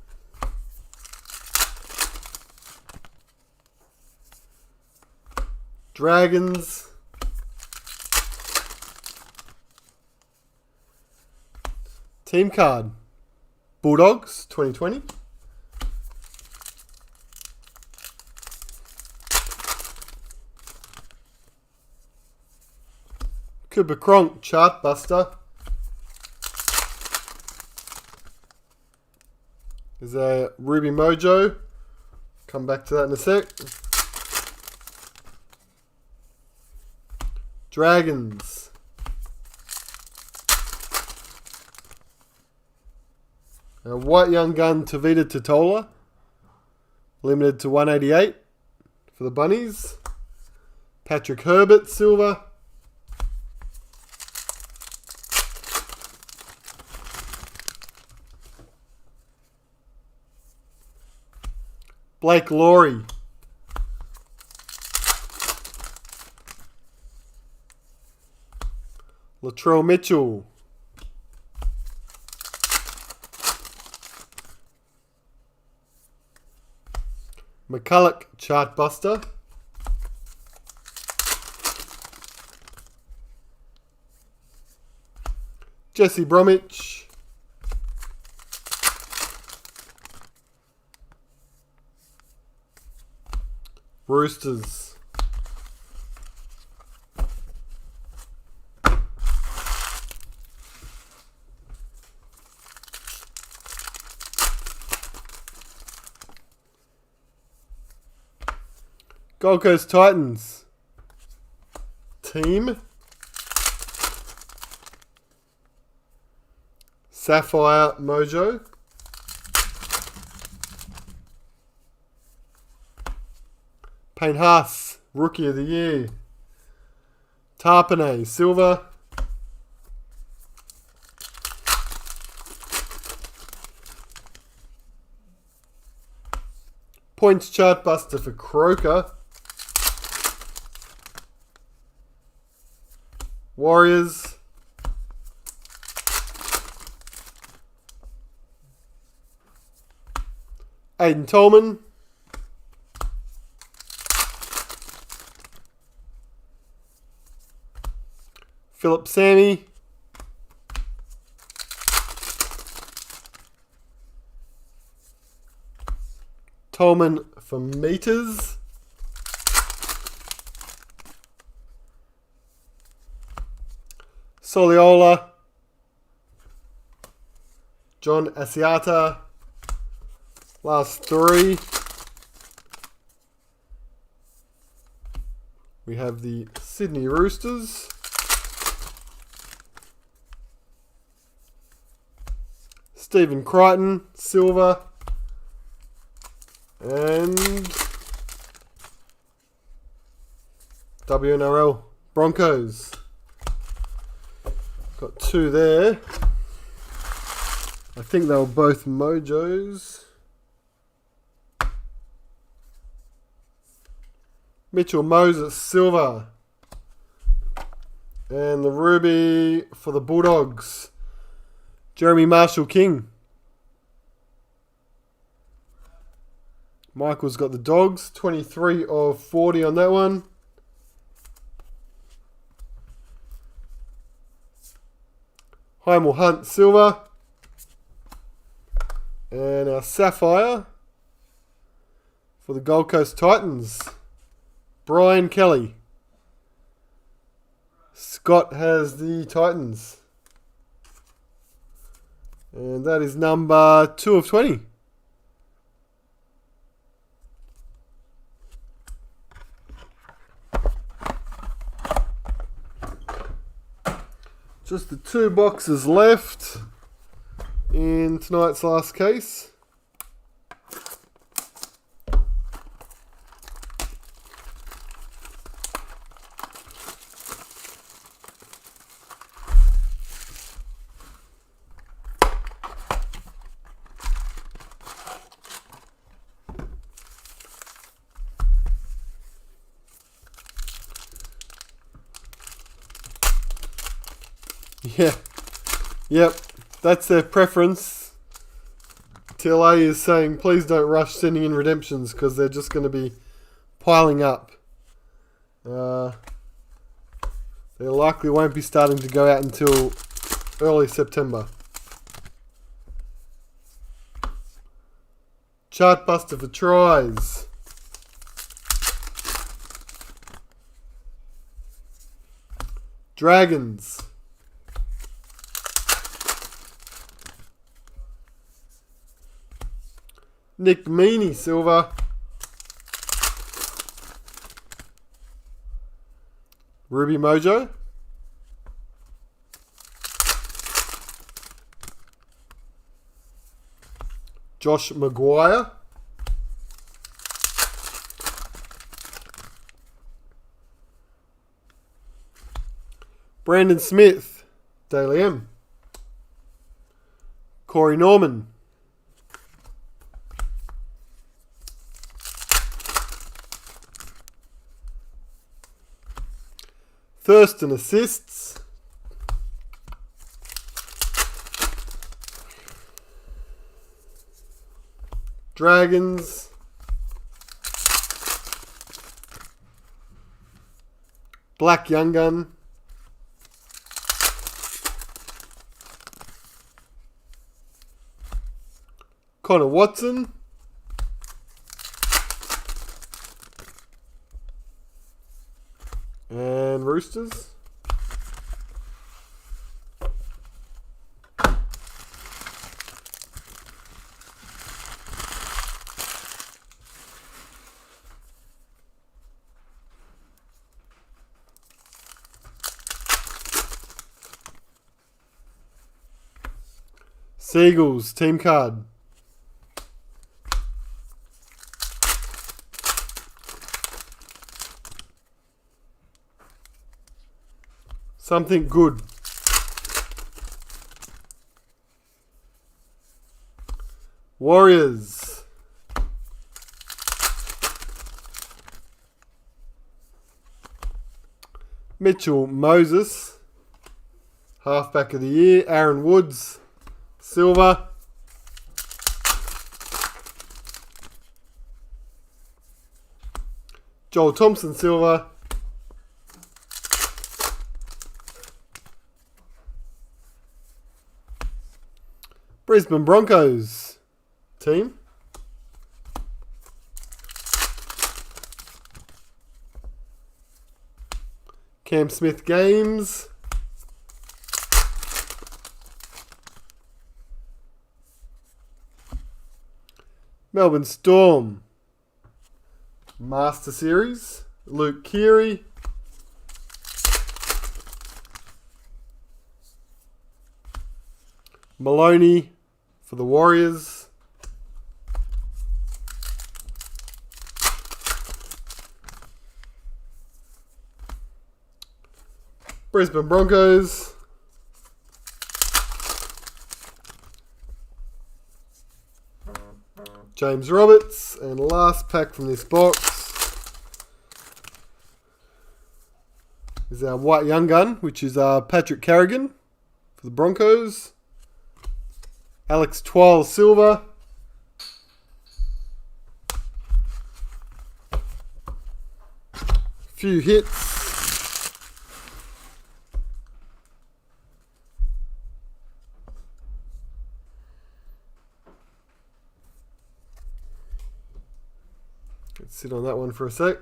Dragons. Team card. Bulldogs, 2020. Cooper Cronk, Chartbuster. There's a Ruby Mojo. Come back to that in a sec. Dragons. A white young gun, Tavita Totola. Limited to 188 for the Bunnies. Patrick Herbert, silver. Blake Laurie. Latrell Mitchell. McCulloch, Chartbuster. Jesse Bromwich. Roosters. Gold Coast Titans. Team. Sapphire Mojo. Payne Haas, Rookie of the Year. Tarpanay, silver. Points Chartbuster for Croker. Warriors. Aiden Tolman. Philip Sammy. Tolman for meters. Soliola. John Asiata. Last three. We have the Sydney Roosters. Stephen Crichton, silver. And WNRL Broncos. Got two there. I think they were both Mojos. Mitchell Moses, silver. And the ruby for the Bulldogs. Jeremy Marshall King. Michael's got the Dogs. 23 of 40 on that one. Heimel Hunt, silver. And our Sapphire for the Gold Coast Titans. Brian Kelly. Scott has the Titans. And that is number 2 of 20. Just the 2 boxes left in tonight's last case. Yeah, yep, that's their preference. TLA is saying please don't rush sending in redemptions because they're just going to be piling up. They likely won't be starting to go out until early September. Chartbuster for tries. Dragons. Nick Meaney, silver. Ruby Mojo. Josh Maguire. Brandon Smith, Daily M. Corey Norman. Thurston assists. Dragons. Black Young Gun. Connor Watson. And Roosters. Seagulls, team card. Something good. Warriors. Mitchell Moses. Halfback of the year. Aaron Woods. Silver. Joel Thompson, silver. Brisbane Broncos team. Cam Smith Games. Melbourne Storm Master Series. Luke Keary. Maloney for the Warriors. Brisbane Broncos. James Roberts. And last pack from this box is our white young gun, which is Patrick Carrigan for the Broncos. Alex Twal Silver. Few hits. Let's sit on that one for a sec.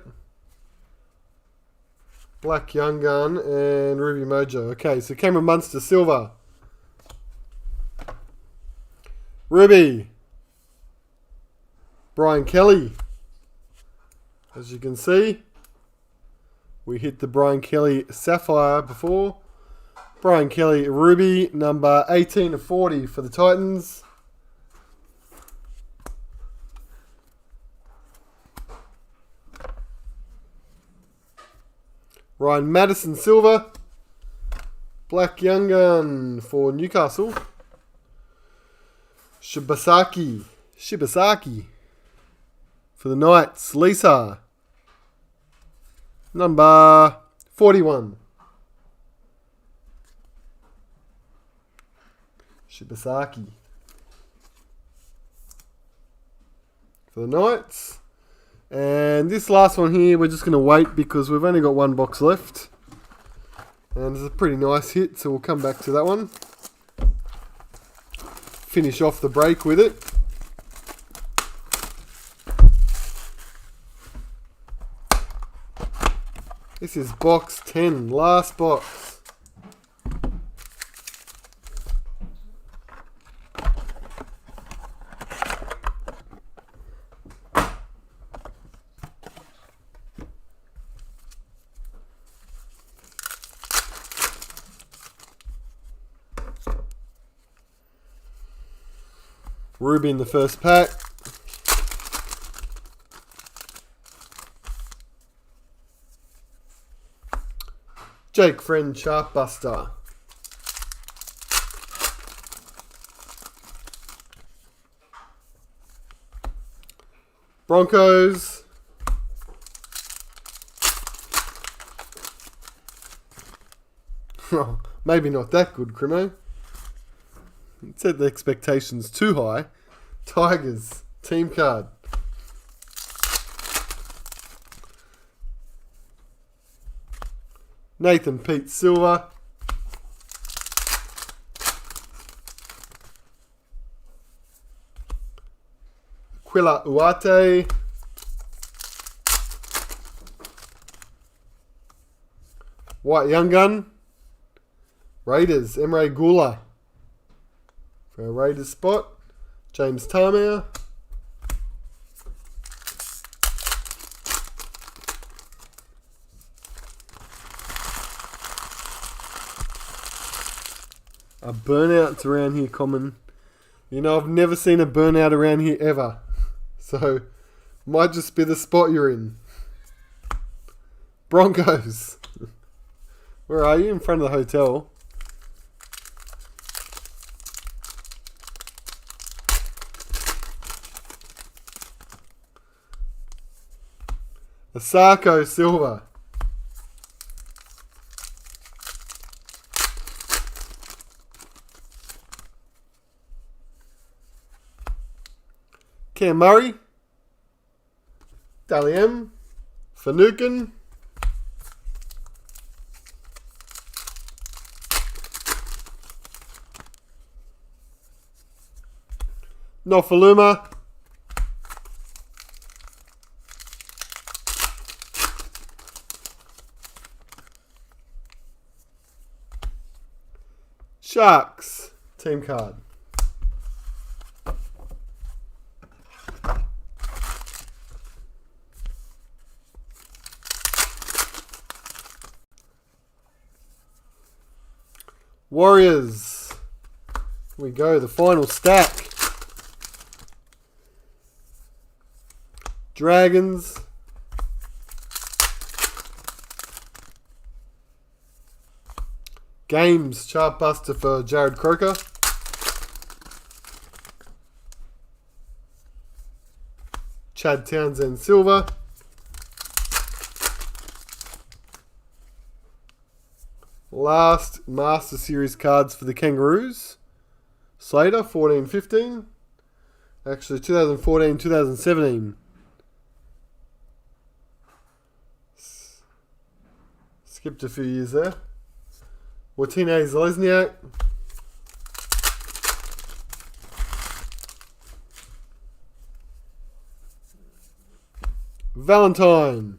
Black Young Gun and Ruby Mojo. Okay, so Cameron Munster Silver. Ruby. Brian Kelly. As you can see, we hit the Brian Kelly Sapphire before. Brian Kelly Ruby, number 18 of 40 for the Titans. Ryan Madison Silver. Black Young Gun for Newcastle. Shibasaki for the Knights. Lisa. Number 41. Shibasaki for the Knights. And this last one here, we're just going to wait because we've only got one box left. And it's a pretty nice hit, so we'll come back to that one. Finish off the break with it. This is box 10, last box. Ruby in the first pack. Jake Friend Sharkbuster. Broncos. Maybe not that good, Crimo. Set the expectations too high. Tigers team card. Nathan Pete Silver. Aquila Uate. White Young Gun. Raiders, Emre Gula. For our Raiders spot. James Tarmere. A burnout's around here common. You know, I've never seen a burnout around here ever. So, might just be the spot you're in. Broncos. Where are you? In front of the hotel. Asako Silver. Cam Murray. Dally M. Finucane. Nofaluma. Sharks. Team card. Warriors. Here we go, the final stack. Dragons. Games, Chartbuster for Jared Croker. Chad Townsend Silver. Last Master Series cards for the Kangaroos. Slater, 14-15. Actually, 2014-2017. Skipped a few years there. Watine Zalesniak. Valentine.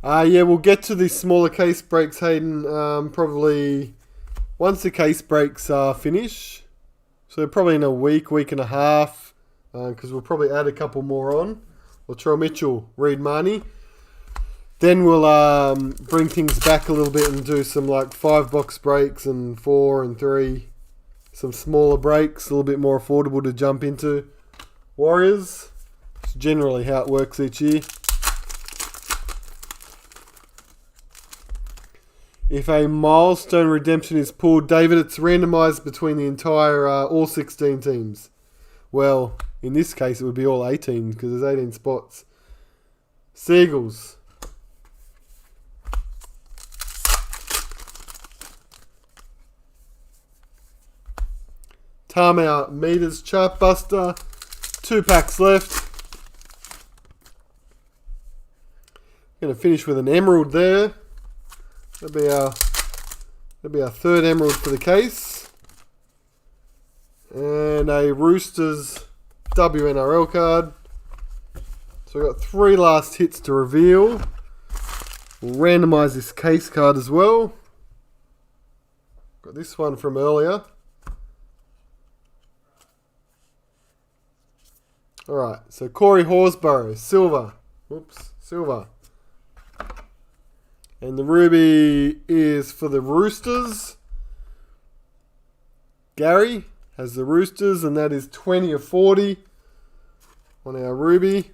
Yeah, we'll get to the smaller case breaks, Hayden, probably once the case breaks finish. So probably in a week and a half, because we'll probably add a couple more on. Latrell Mitchell, Reed Marnie. Then we'll bring things back a little bit and do some like 5-box breaks and 4 and 3. Some smaller breaks, a little bit more affordable to jump into. Warriors, it's generally how it works each year. If a milestone redemption is pulled, David, it's randomized between the entire, all 16 teams. Well, in this case, it would be all 18 because there's 18 spots. Seagulls. Timeout Meters Chartbuster. 2 packs left. Going to finish with an emerald there. That'll be our third emerald for the case. And a Roosters WNRL card. So we've got 3 last hits to reveal. We'll randomise this case card as well. Got this one from earlier. Alright, so Corey Horsburgh, silver. Oops, silver. And the ruby is for the Roosters. Gary has the Roosters, and that is 20 of 40 on our ruby.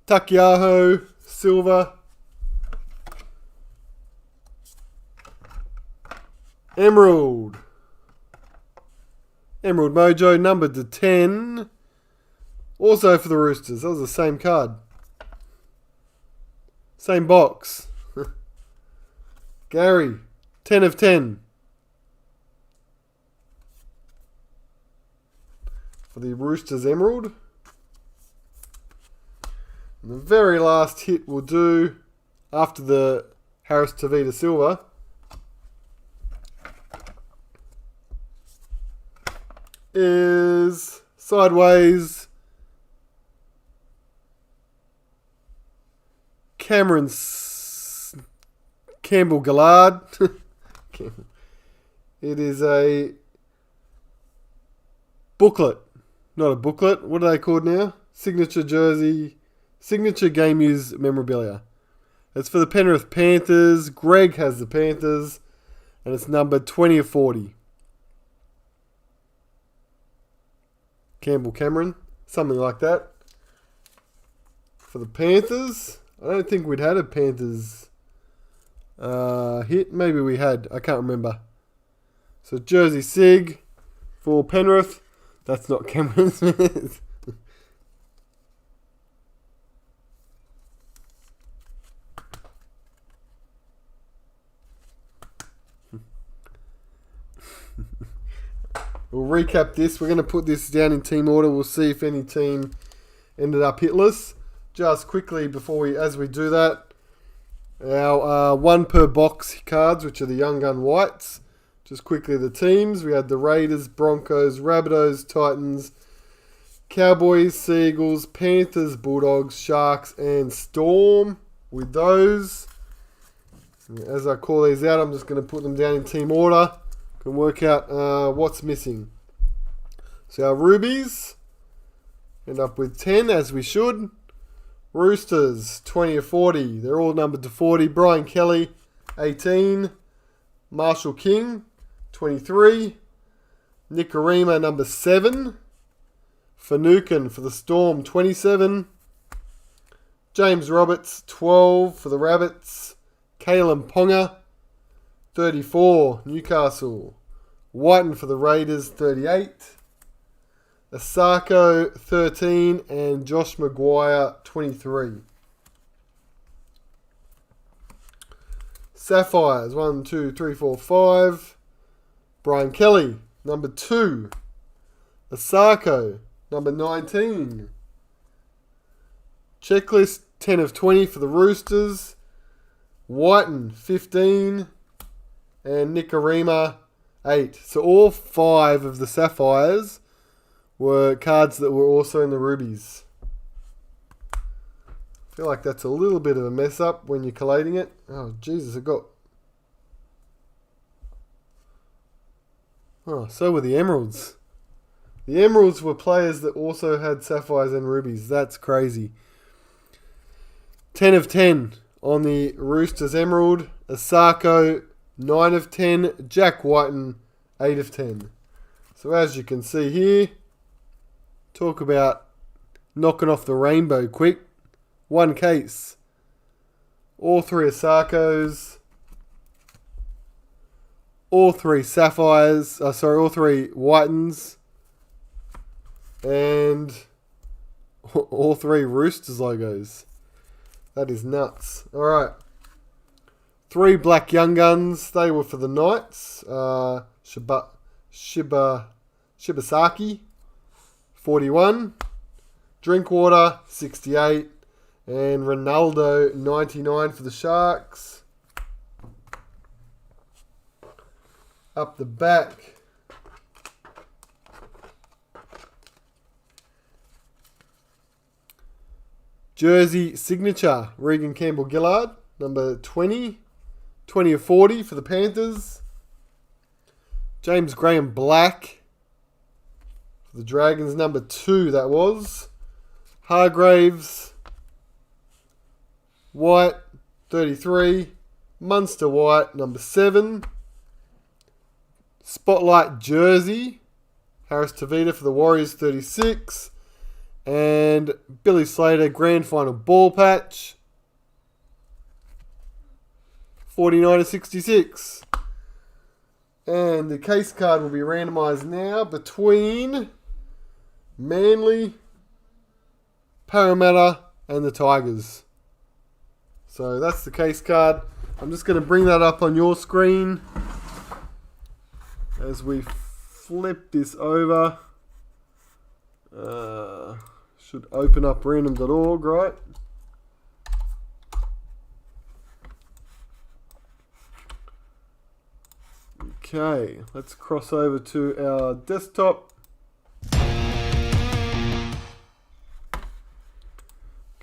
Takiaho, silver. Emerald. Emerald Mojo, numbered to 10. Also for the Roosters. That was the same card. Same box. Gary, 10 of 10. For the Roosters Emerald. And the very last hit we'll do after the Harris Tavita Silver is sideways Campbell Gillard. It is a booklet. Not a booklet. What are they called now? Signature jersey. Signature game use memorabilia. It's for the Penrith Panthers. Greg has the Panthers. And it's numbered 20 of 40. Campbell Cameron. Something like that. For the Panthers. I don't think we'd had a Panthers hit. Maybe we had. I can't remember. So Jersey Sig for Penrith. That's not Cameron Smith. We'll recap this. We're going to put this down in team order. We'll see if any team ended up hitless. Just quickly before as we do that, Our one per box cards, which are the Young Gun Whites. Just quickly the teams. We had the Raiders, Broncos, Rabbitohs, Titans, Cowboys, Seagulls, Panthers, Bulldogs, Sharks, and Storm. With those, as I call these out, I'm just going to put them down in team order. Can work out what's missing. So our Rubies end up with 10, as we should. Roosters, 20 of 40. They're all numbered to 40. Brian Kelly, 18. Marshall King, 23. Nicarima, number 7. Finucane for the Storm, 27. James Roberts, 12 for the Rabbits. Kalen Ponga, 34, Newcastle. Whiten for the Raiders, 38. Asako, 13. And Josh Maguire, 23. Sapphires, 1, 2, 3, 4, 5. Brian Kelly, number 2. Asako, number 19. Checklist, 10 of 20 for the Roosters. Whiten, 15. And Nicarima, 8. So all 5 of the Sapphires were cards that were also in the Rubies. I feel like that's a little bit of a mess up when you're collating it. Oh, Jesus, I got... Oh, so were the Emeralds. The Emeralds were players that also had Sapphires and Rubies. That's crazy. 10 of 10 on the Roosters Emerald. Asako, 9 of 10. Jack Whiten, 8 of 10. So as you can see here, talk about knocking off the rainbow quick. One case. All 3 Asakos. All 3 Sapphires. All 3 Whitens. And all 3 Roosters logos. That is nuts. Alright. 3 Black Young Guns. They were for the Knights. Shibasaki, 41. Drinkwater, 68. And Ronaldo, 99 for the Sharks. Up the back. Jersey signature, Regan Campbell-Gillard, number 20. 20 of 40 for the Panthers. James Graham Black for the Dragons, number 2 that was. Hargraves, White, 33. Munster White, number 7. Spotlight Jersey, Harris Tavita for the Warriors, 36. And Billy Slater, Grand Final Ball Patch, 49 of 66. And the case card will be randomised now between Manly, Parramatta, and the Tigers. So that's the case card. I'm just going to bring that up on your screen as we flip this over. Should open up random.org, right? Okay, let's cross over to our desktop.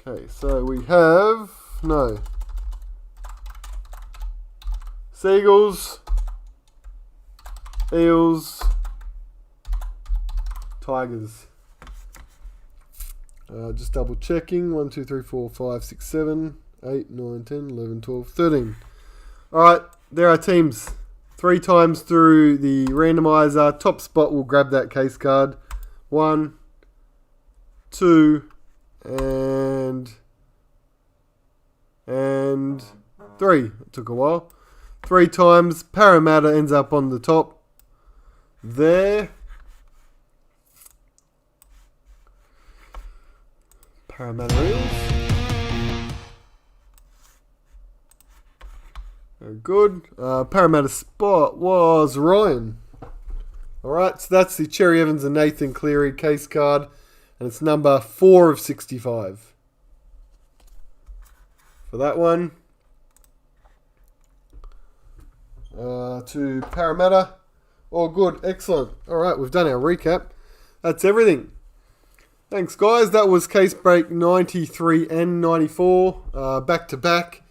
Okay, so we have, Seagulls, Eels, Tigers. Just double checking. 1, 2, 3, 4, 5, 6, 7, 8, 9, 10, 11, 12, 13. Alright, there are teams. 3 times through the randomizer. Top spot will grab that case card. 1, 2, and 3. It took a while. 3 times. Parramatta ends up on the top there. Parramatta Eels. Very good. Parramatta spot was Ryan. Alright, so that's the Cherry Evans and Nathan Cleary case card. And it's number 4 of 65. For that one. to Parramatta. All good. Excellent. All right, we've done our recap. That's everything. Thanks, guys. That was case break 93 and 94, back to back.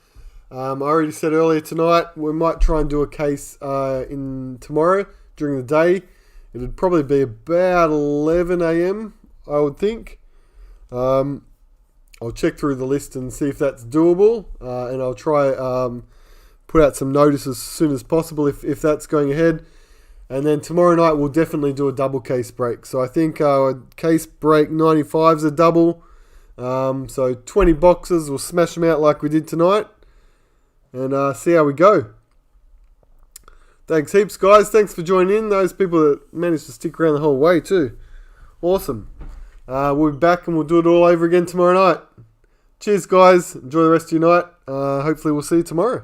I already said earlier tonight we might try and do a case in tomorrow during the day. It would probably be about 11 a.m. I would think. I'll check through the list and see if that's doable, and I'll try put out some notices as soon as possible if that's going ahead. And then tomorrow night we'll definitely do a double case break. So I think case break 95 is a double. So 20 boxes, we'll smash them out like we did tonight. And see how we go. Thanks heaps, guys. Thanks for joining in. Those people that managed to stick around the whole way too. Awesome. We'll be back and we'll do it all over again tomorrow night. Cheers, guys. Enjoy the rest of your night. Hopefully we'll see you tomorrow.